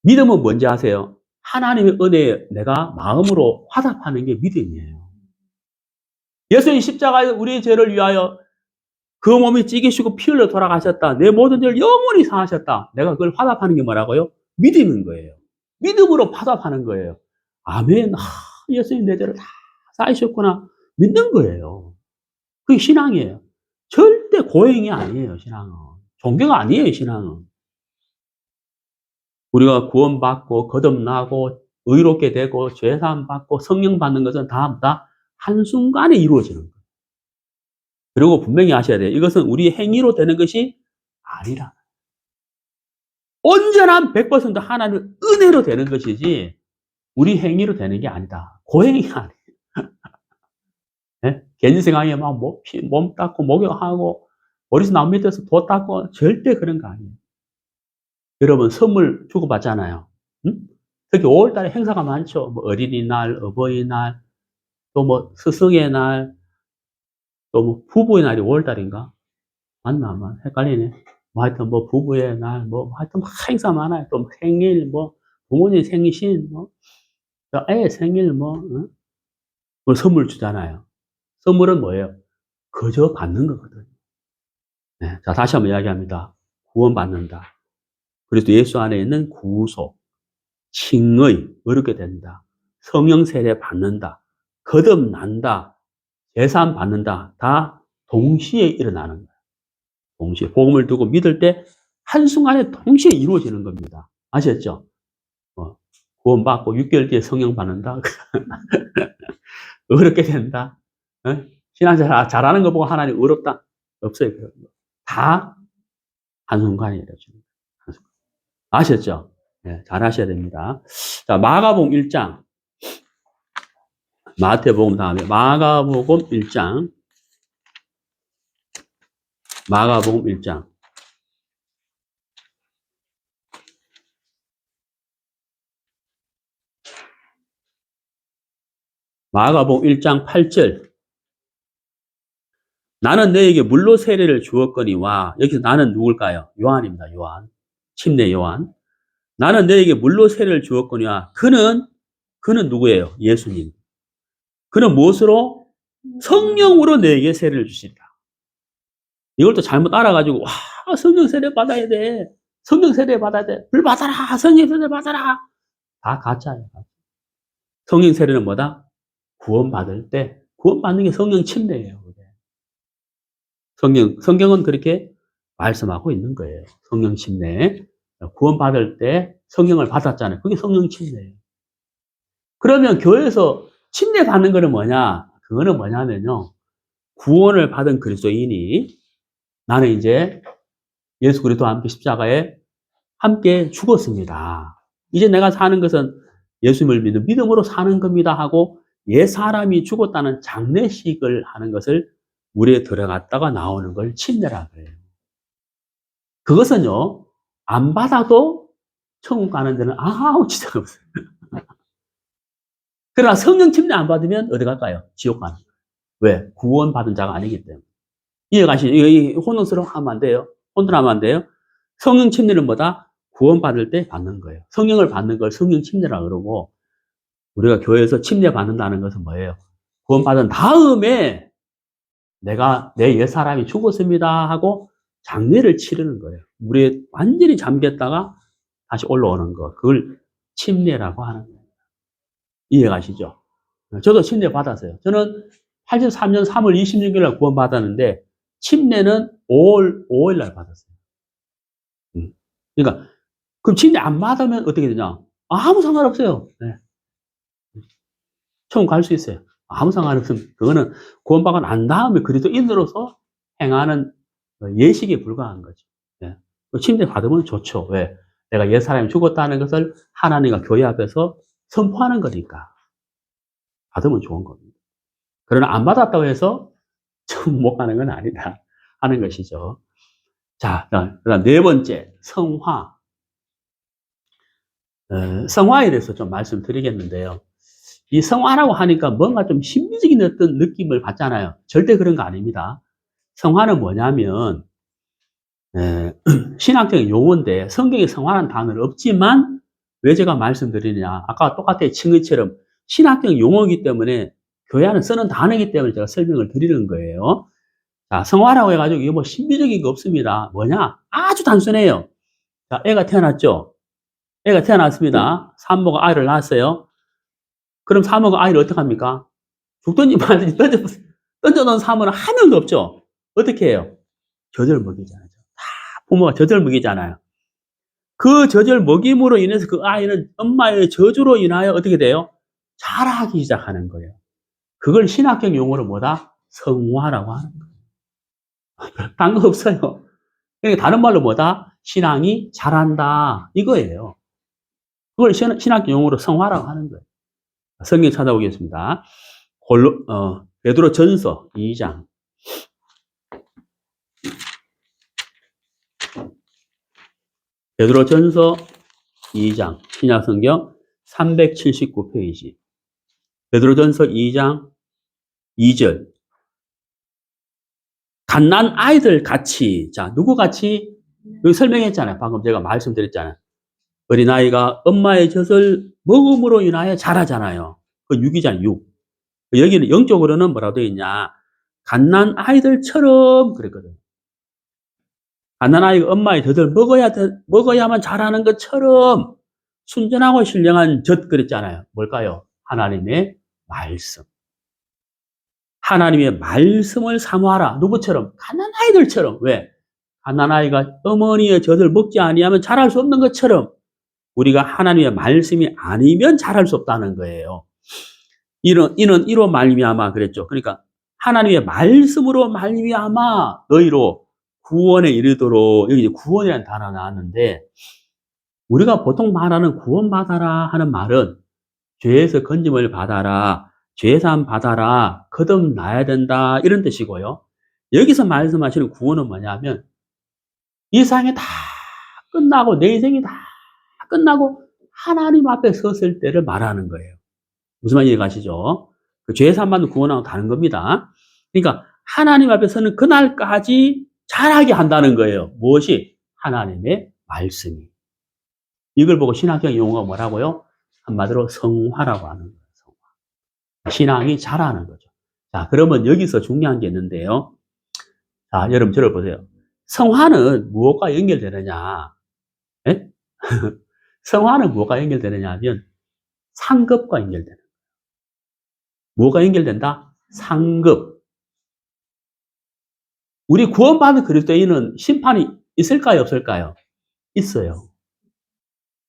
믿음은 뭔지 아세요? 하나님의 은혜에 내가 마음으로 화답하는 게 믿음이에요. 예수님 십자가에서 우리의 죄를 위하여 그 몸이 찢기시고 피 흘려 돌아가셨다. 내 모든 죄를 영원히 사하셨다. 내가 그걸 화답하는 게 뭐라고요? 믿음인 거예요. 믿음으로 화답하는 거예요. 아멘. 예수님 내 죄를 다 쌓으셨구나. 믿는 거예요. 그게 신앙이에요. 절대 고행이 아니에요, 신앙은. 종교가 아니에요, 신앙은. 우리가 구원받고 거듭나고 의롭게 되고 죄사함 받고 성령 받는 것은 다 한순간에 이루어지는 거예요. 그리고 분명히 아셔야 돼요. 이것은 우리 행위로 되는 것이 아니라. 온전한 100% 하나님의 은혜로 되는 것이지 우리 행위로 되는 게 아니다. 고행이 아니에요. 괜히 생각에 막 몸 닦고 목욕하고 머리에서 나온 밑에서 도 닦고 절대 그런 거 아니에요. 여러분 선물 주고받잖아요. 응? 특히 5월달에 행사가 많죠. 뭐 어린이날, 어버이날, 또 뭐 스승의 날, 또 뭐 부부의 날이 5월달인가? 맞나? 헷갈리네. 뭐 하여튼 뭐 부부의 날, 뭐 하여튼 막 행사 많아요. 또 생일, 뭐 부모님 생신, 뭐 애 생일, 뭐 선물 주잖아요. 선물은 뭐예요? 그저 받는 거거든요. 네, 자 다시 한번 이야기합니다. 구원받는다. 그리고 예수 안에 있는 구속, 칭의, 의롭게 된다. 성령 세례 받는다. 거듭난다. 제사함 받는다. 다 동시에 일어나는 거예요. 동시에 복음을 두고 믿을 때 한순간에 동시에 이루어지는 겁니다. 아셨죠? 구원받고 6개월 뒤에 성령 받는다. 어렵게 된다. 신앙 잘하는 거 보고 하나님 어렵다. 없어요. 다 한순간에 이루어지는 거예요. 아셨죠? 네, 잘 하셔야 됩니다. 자, 마가복음 1장. 마태복음 다음에 마가복음 1장. 마가복음 1장. 마가복음 1장 8절. 나는 너에게 물로 세례를 주었거니와, 여기서 나는 누굴까요? 요한입니다. 요한. 침례 요한. 나는 너에게 물로 세례를 주었거니와, 그는 누구예요? 예수님. 그는 무엇으로? 성령으로 너에게 세례를 주신다. 이걸 또 잘못 알아가지고, 와, 성령 세례 받아야 돼. 성령 세례 받아야 돼. 불 받아라. 성령 세례 받아라. 다 가짜예요. 성령 세례는 뭐다? 구원받을 때, 구원받는 게 성령 침례예요. 성경은 그렇게 말씀하고 있는 거예요. 성령 침례. 구원받을 때 성령을 받았잖아요. 그게 성령 침례예요. 그러면 교회에서 침례 받는 거는 뭐냐? 그거는 뭐냐면요. 구원을 받은 그리스도인이 나는 이제 예수 그리스도와 함께 십자가에 함께 죽었습니다. 이제 내가 사는 것은 예수님을 믿는 믿음으로 사는 겁니다 하고 옛 사람이 죽었다는 장례식을 하는 것을 물에 들어갔다가 나오는 걸 침례라고 해요. 그것은요, 안 받아도 천국 가는 데는 아무 지장 없어요. 그러나 성령 침례 안 받으면 어디 갈까요? 지옥 가는 거예요. 왜? 구원받은 자가 아니기 때문에. 이해가시죠? 이 혼돈스러워 하면 안 돼요. 혼돈하면 안 돼요. 성령 침례는 뭐다? 구원받을 때 받는 거예요. 성령을 받는 걸 성령 침례라고 그러고, 우리가 교회에서 침례 받는다는 것은 뭐예요? 구원받은 다음에 내가 내 옛사람이 죽었습니다 하고 장례를 치르는 거예요. 물에 완전히 잠겼다가 다시 올라오는 거. 그걸 침례라고 하는 거예요. 이해가시죠? 저도 침례 받았어요. 저는 83년 3월 26일 날 구원받았는데 침례는 5월 날 받았어요. 그러니까 그럼 침례 안 받으면 어떻게 되냐? 아무 상관없어요. 네. 처음 갈 수 있어요. 아무 상관없으면 그거는 구원받고 난 다음에 그리스도인으로서 행하는 예식에 불과한 거죠. 네. 침례 받으면 좋죠. 왜? 내가 옛사람이 죽었다는 것을 하나님과 교회 앞에서 선포하는 거니까 받으면 좋은 겁니다. 그러나 안 받았다고 해서 처음 못 가는 건 아니다 하는 것이죠. 자, 그다음 네 번째 성화. 성화에 대해서 좀 말씀드리겠는데요. 이 성화라고 하니까 뭔가 좀 신비적인 어떤 느낌을 받잖아요. 절대 그런 거 아닙니다. 성화는 뭐냐면 신학적인 용어인데 성경에 성화라는 단어는 없지만 왜 제가 말씀드리느냐. 아까 똑같아요. 칭의처럼 신학적 용어이기 때문에 교회 안에 쓰는 단어이기 때문에 제가 설명을 드리는 거예요. 자, 성화라고 해가지고 이게 뭐 신비적인 거 없습니다. 뭐냐? 아주 단순해요. 자, 애가 태어났죠? 애가 태어났습니다. 산모가 아이를 낳았어요. 그럼 산모가 아이를 어떻게 합니까? 죽든지 말든지 던져놓은 산모는 한 명도 없죠? 어떻게 해요? 젖을 먹이잖아요. 다 부모가 젖을 먹이잖아요. 그 젖을 먹임으로 인해서 그 아이는 엄마의 저주로 인하여 어떻게 돼요? 자라기 시작하는 거예요. 그걸 신학적 용어로 뭐다? 성화라고 하는 거예요. 딴 거 없어요. 그러니까 다른 말로 뭐다? 신앙이 자란다. 이거예요. 그걸 신학적 용어로 성화라고 하는 거예요. 성경 찾아보겠습니다. 베드로 전서 2장. 베드로 전서 2장. 신약 성경 379페이지. 베드로 전서 2장 2절. 갓난 아이들 같이. 자, 누구 같이? 여기 설명했잖아요. 방금 제가 말씀드렸잖아요. 어린아이가 엄마의 젖을 먹음으로 인하여 자라잖아요. 그 육이잖아요, 육. 여기는 영적으로는 뭐라고 되어 있냐. 갓난 아이들처럼 그랬거든요. 갓난 아이가 엄마의 젖을 먹어야만 자라는 것처럼 순전하고 신령한 젖 그랬잖아요. 뭘까요? 하나님의 말씀. 하나님의 말씀을 사모하라. 누구처럼? 갓난아이들처럼. 왜? 갓난아이가 어머니의 젖을 먹지 아니하면 자랄 수 없는 것처럼 우리가 하나님의 말씀이 아니면 자랄 수 없다는 거예요. 이로 말미암아 그랬죠. 그러니까 하나님의 말씀으로 말미암아 너희로 구원에 이르도록, 여기 이제 구원이라는 단어가 나왔는데 우리가 보통 말하는 구원받아라 하는 말은 죄에서 건짐을 받아라, 죄사함 받아라, 거듭나야 된다 이런 뜻이고요. 여기서 말씀하시는 구원은 뭐냐면 이 세상이 다 끝나고 내 인생이 다 끝나고 하나님 앞에 섰을 때를 말하는 거예요. 무슨 말인지 이해가시죠? 그 죄사함 받는 구원하고 다른 겁니다. 그러니까 하나님 앞에 서는 그날까지 잘하게 한다는 거예요. 무엇이? 하나님의 말씀이. 이걸 보고 신학적 용어가 뭐라고요? 한마디로 성화라고 하는 거예요. 성화. 신앙이 자라는 거죠. 자, 그러면 여기서 중요한 게 있는데요. 자, 여러분 저를 보세요. 성화는 무엇과 연결되느냐? 예? 성화는 무엇과 연결되느냐 하면 상급과 연결되는 거예요. 뭐가 연결된다? 상급. 우리 구원받은 그리스도인은 심판이 있을까요? 없을까요? 있어요.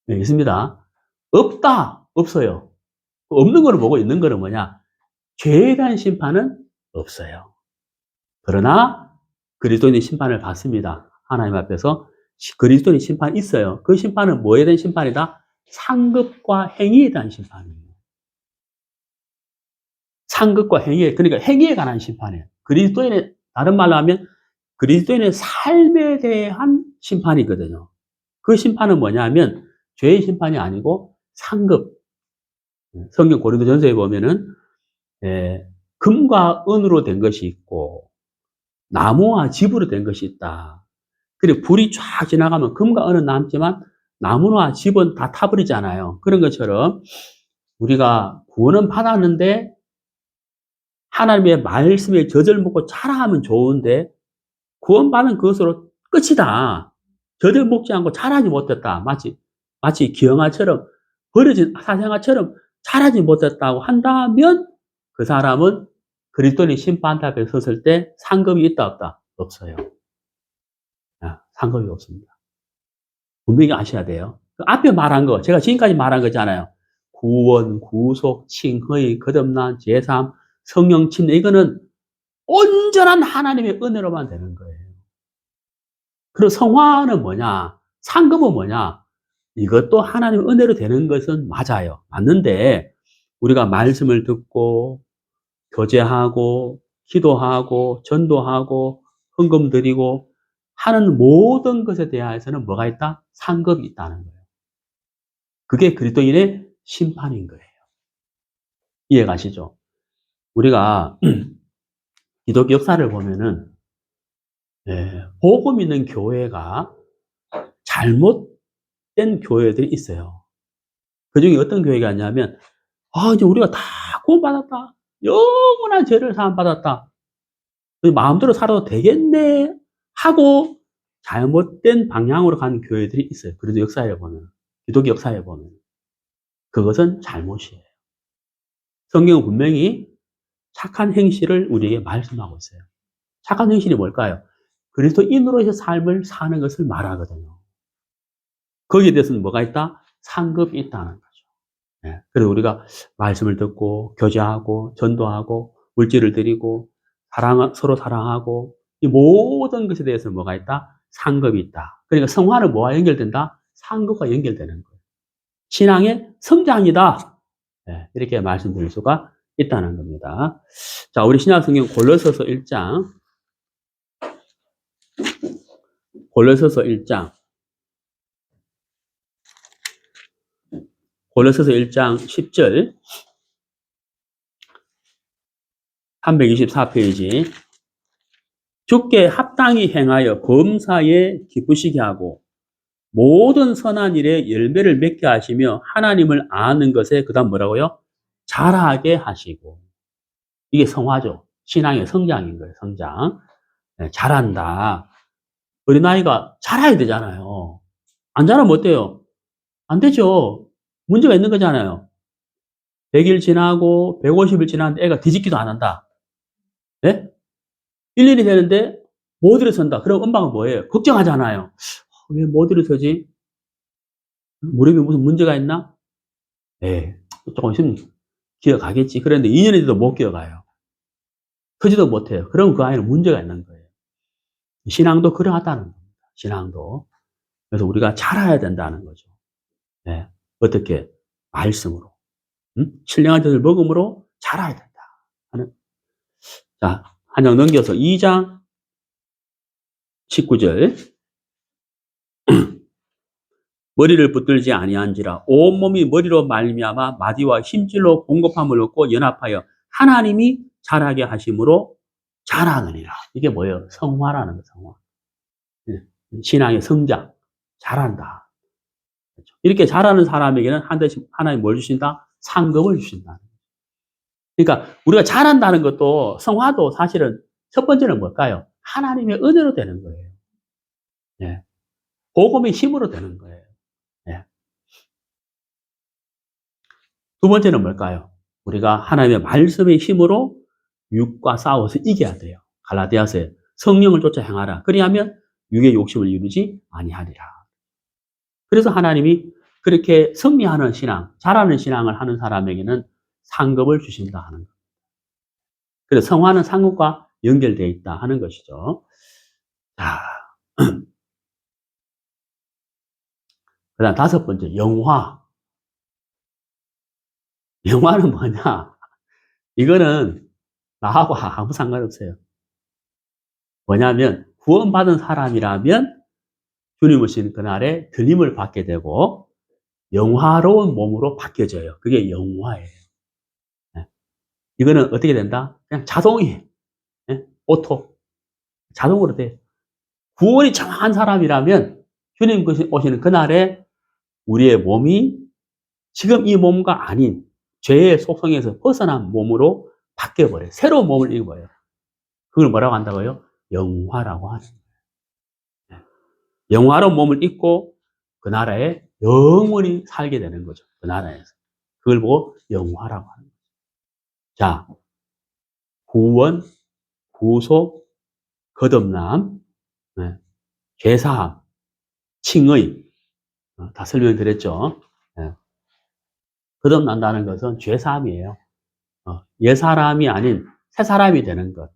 네, 있습니다. 없다. 없어요. 없는 거를 보고 있는 거는 뭐냐? 죄에 대한 심판은 없어요. 그러나 그리스도인의 심판을 받습니다. 하나님 앞에서 그리스도인의 심판이 있어요. 그 심판은 뭐에 대한 심판이다? 상급과 행위에 대한 심판이에요. 상급과 행위에, 그러니까 행위에 관한 심판이에요. 그리스도인의, 다른 말로 하면 그리스도인의 삶에 대한 심판이거든요. 그 심판은 뭐냐면 죄의 심판이 아니고 상급. 성경 고린도전서에 보면은 금과 은으로 된 것이 있고 나무와 집으로 된 것이 있다. 그리고 불이 쫙 지나가면 금과 은은 남지만 나무와 집은 다 타버리잖아요. 그런 것처럼 우리가 구원은 받았는데 하나님의 말씀에 젖을 먹고 자라하면 좋은데 구원받은 그것으로 끝이다. 젖을 먹지 않고 자라지 못했다. 마치 기형아처럼 버려진 사생아처럼 자라지 못했다고 한다면 그 사람은 그리스도인의 심판대 앞에 섰을 때 상급이 있다 없다? 없어요. 상급이 없습니다. 분명히 아셔야 돼요. 그 앞에 말한 거, 제가 지금까지 말한 거잖아요. 구원, 구속, 칭의, 거듭난, 제삼, 성령 침례, 이거는 온전한 하나님의 은혜로만 되는 거예요. 그리고 성화는 뭐냐? 상급은 뭐냐? 이것도 하나님의 은혜로 되는 것은 맞아요. 맞는데 우리가 말씀을 듣고 교제하고 기도하고 전도하고 헌금 드리고 하는 모든 것에 대해서는 뭐가 있다? 상급이 있다는 거예요. 그게 그리스도인의 심판인 거예요. 이해가시죠? 우리가 기독교 역사를 보면은 복음 있는 교회가 잘못된 교회들이 있어요. 그 중에 어떤 교회가 있냐면 이제 우리가 다 구원받았다. 영원한 죄를 사함받았다. 마음대로 살아도 되겠네 하고 잘못된 방향으로 가는 교회들이 있어요. 그래도 역사에 보면, 기독교 역사에 보면. 그것은 잘못이에요. 성경은 분명히 착한 행실을 우리에게 말씀하고 있어요. 착한 행실이 뭘까요? 그리스도인으로의 삶을 사는 것을 말하거든요. 거기에 대해서는 뭐가 있다? 상급이 있다는 거죠. 그래서 우리가 말씀을 듣고 교제하고 전도하고 물질을 드리고 서로 사랑하고 이 모든 것에 대해서는 뭐가 있다? 상급이 있다. 그러니까 성화는 뭐와 연결된다? 상급과 연결되는 거예요. 신앙의 성장이다. 이렇게 말씀드릴 수가 있다는 겁니다. 자, 우리 신약성경 골로새서 1장. 골로새서 1장. 골로새서 1장 10절. 324페이지. 주께 합당히 행하여 범사에 기쁘시게 하고 모든 선한 일에 열매를 맺게 하시며 하나님을 아는 것에 그다음 뭐라고요? 자라게 하시고. 이게 성화죠. 신앙의 성장인 거예요. 성장. 자란다. 어린아이가 자라야 되잖아요. 안 자라면 어때요? 안 되죠. 문제가 있는 거잖아요. 100일 지나고 150일 지났는데 애가 뒤집기도 안 한다. 네? 1년이 되는데 못 일어선다. 그럼 엄마가 뭐예요? 걱정하잖아요. 왜 못 일어서지? 무릎에 무슨 문제가 있나? 조금 있으면 기어가겠지. 그런데 2년이 돼도 못 기어가요. 크지도 못해요. 그럼 그 아이는 문제가 있는 거예요. 신앙도 그러하다는 겁니다. 신앙도. 그래서 우리가 자라야 된다는 거죠. 예. 어떻게? 말씀으로. 신령한 젖을 먹음으로 자라야 된다 하는. 자, 한 장 넘겨서 2장 19절. 머리를 붙들지 아니한지라 온몸이 머리로 말미암아 마디와 힘줄로 공급함을 얻고 연합하여 하나님이 자라게 하심으로 자라느니라. 이게 뭐예요? 성화라는 거, 성화. 신앙의 성장, 자란다. 이렇게 자라는 사람에게는 하나님 뭘 주신다? 상급을 주신다. 그러니까 우리가 자란다는 것도, 성화도 사실은 첫 번째는 뭘까요? 하나님의 은혜로 되는 거예요. 예. 복음의 힘으로 되는 거예요. 예. 두 번째는 뭘까요? 우리가 하나님의 말씀의 힘으로 육과 싸워서 이겨야 돼요. 갈라디아서에 성령을 쫓아 행하라. 그리하면 육의 욕심을 이루지 아니하리라. 그래서 하나님이 그렇게 승리하는 신앙, 잘하는 신앙을 하는 사람에게는 상급을 주신다 하는 것. 그래서 성화는 상급과 연결되어 있다 하는 것이죠. 자, 그다음 다섯 번째, 영화. 영화는 뭐냐? 이거는 나하고 아무 상관없어요. 뭐냐면 구원받은 사람이라면 주님 오신 그날에 들림을 받게 되고 영화로운 몸으로 바뀌어져요. 그게 영화예요. 이거는 어떻게 된다? 그냥 자동이, 오토, 자동으로 돼. 구원이 정확한 사람이라면 주님 오시는 그날에 우리의 몸이 지금 이 몸과 아닌 죄의 속성에서 벗어난 몸으로 바뀌어버려요. 새로운 몸을 입어요. 그걸 뭐라고 한다고요? 영화라고 하는 거예요. 영화로운 몸을 입고 그 나라에 영원히 살게 되는 거죠. 그 나라에서. 그걸 보고 영화라고 하는 거죠. 자, 구원, 구속, 거듭남, 죄사함, 칭의, 다 설명드렸죠. 거듭난다는 것은 죄사함이에요. 옛사람이 아닌 새사람이 되는 것,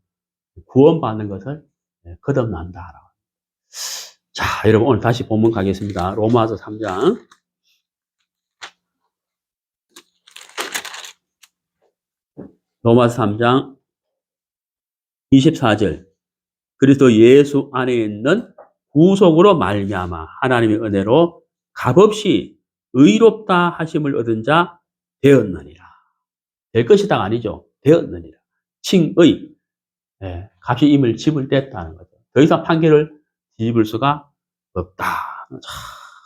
구원받는 것을 거듭난다. 자, 여러분 오늘 다시 본문 가겠습니다. 로마서 3장. 로마서 3장 24절. 그리스도 예수 안에 있는 구속으로 말미암아 하나님의 은혜로 값없이 의롭다 하심을 얻은 자 되었느니라. 될 것이다가 아니죠. 되었느니라. 칭의. 값이 임을 집을 뗐다는 거죠. 더 이상 판결을 뒤집을 수가 없다.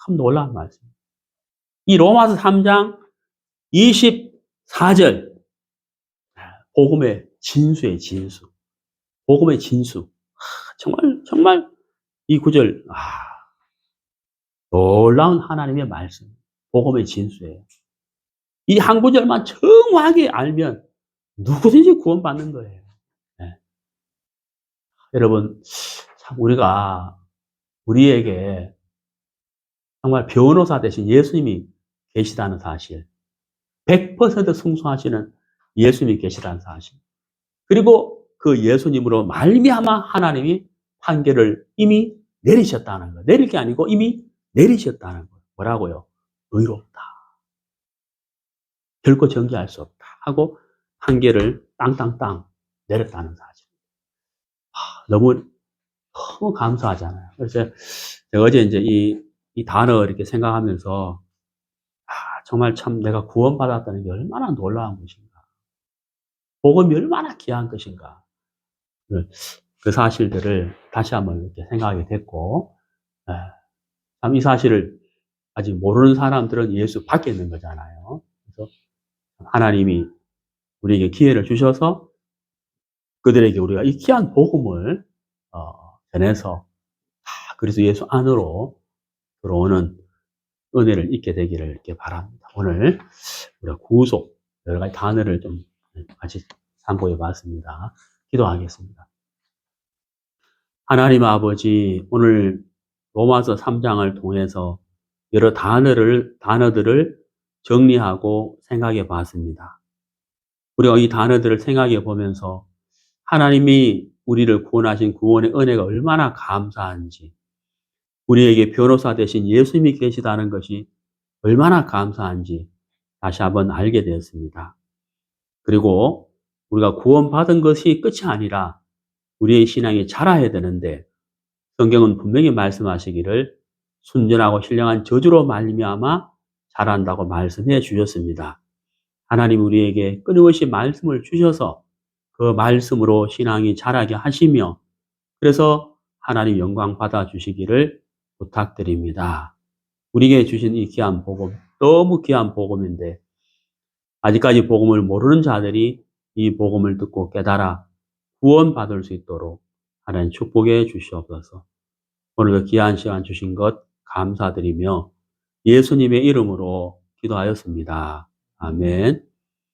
참 놀라운 말씀입니다. 이 로마서 3장 24절. 복음의 진수의 진수. 복음의 진수. 정말 이 구절, 놀라운 하나님의 말씀. 복음의 진수예요. 이 한 구절만 정확하게 알면 누구든지 구원받는 거예요. 여러분, 참 우리에게 정말 변호사 대신 예수님이 계시다는 사실, 100% 승소하시는 예수님이 계시다는 사실, 그리고 그 예수님으로 말미암아 하나님이 판결을 이미 내리셨다는 거. 내릴 게 아니고 이미 내리셨다는 거. 뭐라고요? 의롭다. 결코 정죄할 수 없다 하고 판결을 땅땅땅 내렸다는 사실. 너무 감사하잖아요. 그래서 제가 어제 이제 이 단어 이렇게 생각하면서 정말 참 내가 구원받았다는 게 얼마나 놀라운 것인가. 복음이 얼마나 귀한 것인가. 그 사실들을 다시 한번 이렇게 생각하게 됐고, 참 이 사실을 아직 모르는 사람들은 예수 밖에 있는 거잖아요. 그래서 하나님이 우리에게 기회를 주셔서 그들에게 우리가 이 귀한 복음을 전해서 그래서 예수 안으로 들어오는 은혜를 잊게 되기를 이렇게 바랍니다. 오늘 우리가 구속 여러 가지 단어를 좀 같이 참고해 봤습니다. 기도하겠습니다. 하나님 아버지, 오늘 로마서 3장을 통해서 여러 단어들을 정리하고 생각해 봤습니다. 우리가 이 단어들을 생각해 보면서 하나님이 우리를 구원하신 구원의 은혜가 얼마나 감사한지, 우리에게 변호사 대신 예수님이 계시다는 것이 얼마나 감사한지 다시 한번 알게 되었습니다. 그리고 우리가 구원받은 것이 끝이 아니라 우리의 신앙이 자라야 되는데 성경은 분명히 말씀하시기를 순전하고 신령한 저주로 말미암아 자란다고 말씀해 주셨습니다. 하나님 우리에게 끊임없이 말씀을 주셔서 그 말씀으로 신앙이 자라게 하시며 그래서 하나님 영광 받아주시기를 부탁드립니다. 우리에게 주신 이 귀한 복음, 너무 귀한 복음인데 아직까지 복음을 모르는 자들이 이 복음을 듣고 깨달아 구원받을 수 있도록 하나님 축복해 주시옵소서. 오늘도 귀한 시간 주신 것 감사드리며 예수님의 이름으로 기도하였습니다. 아멘.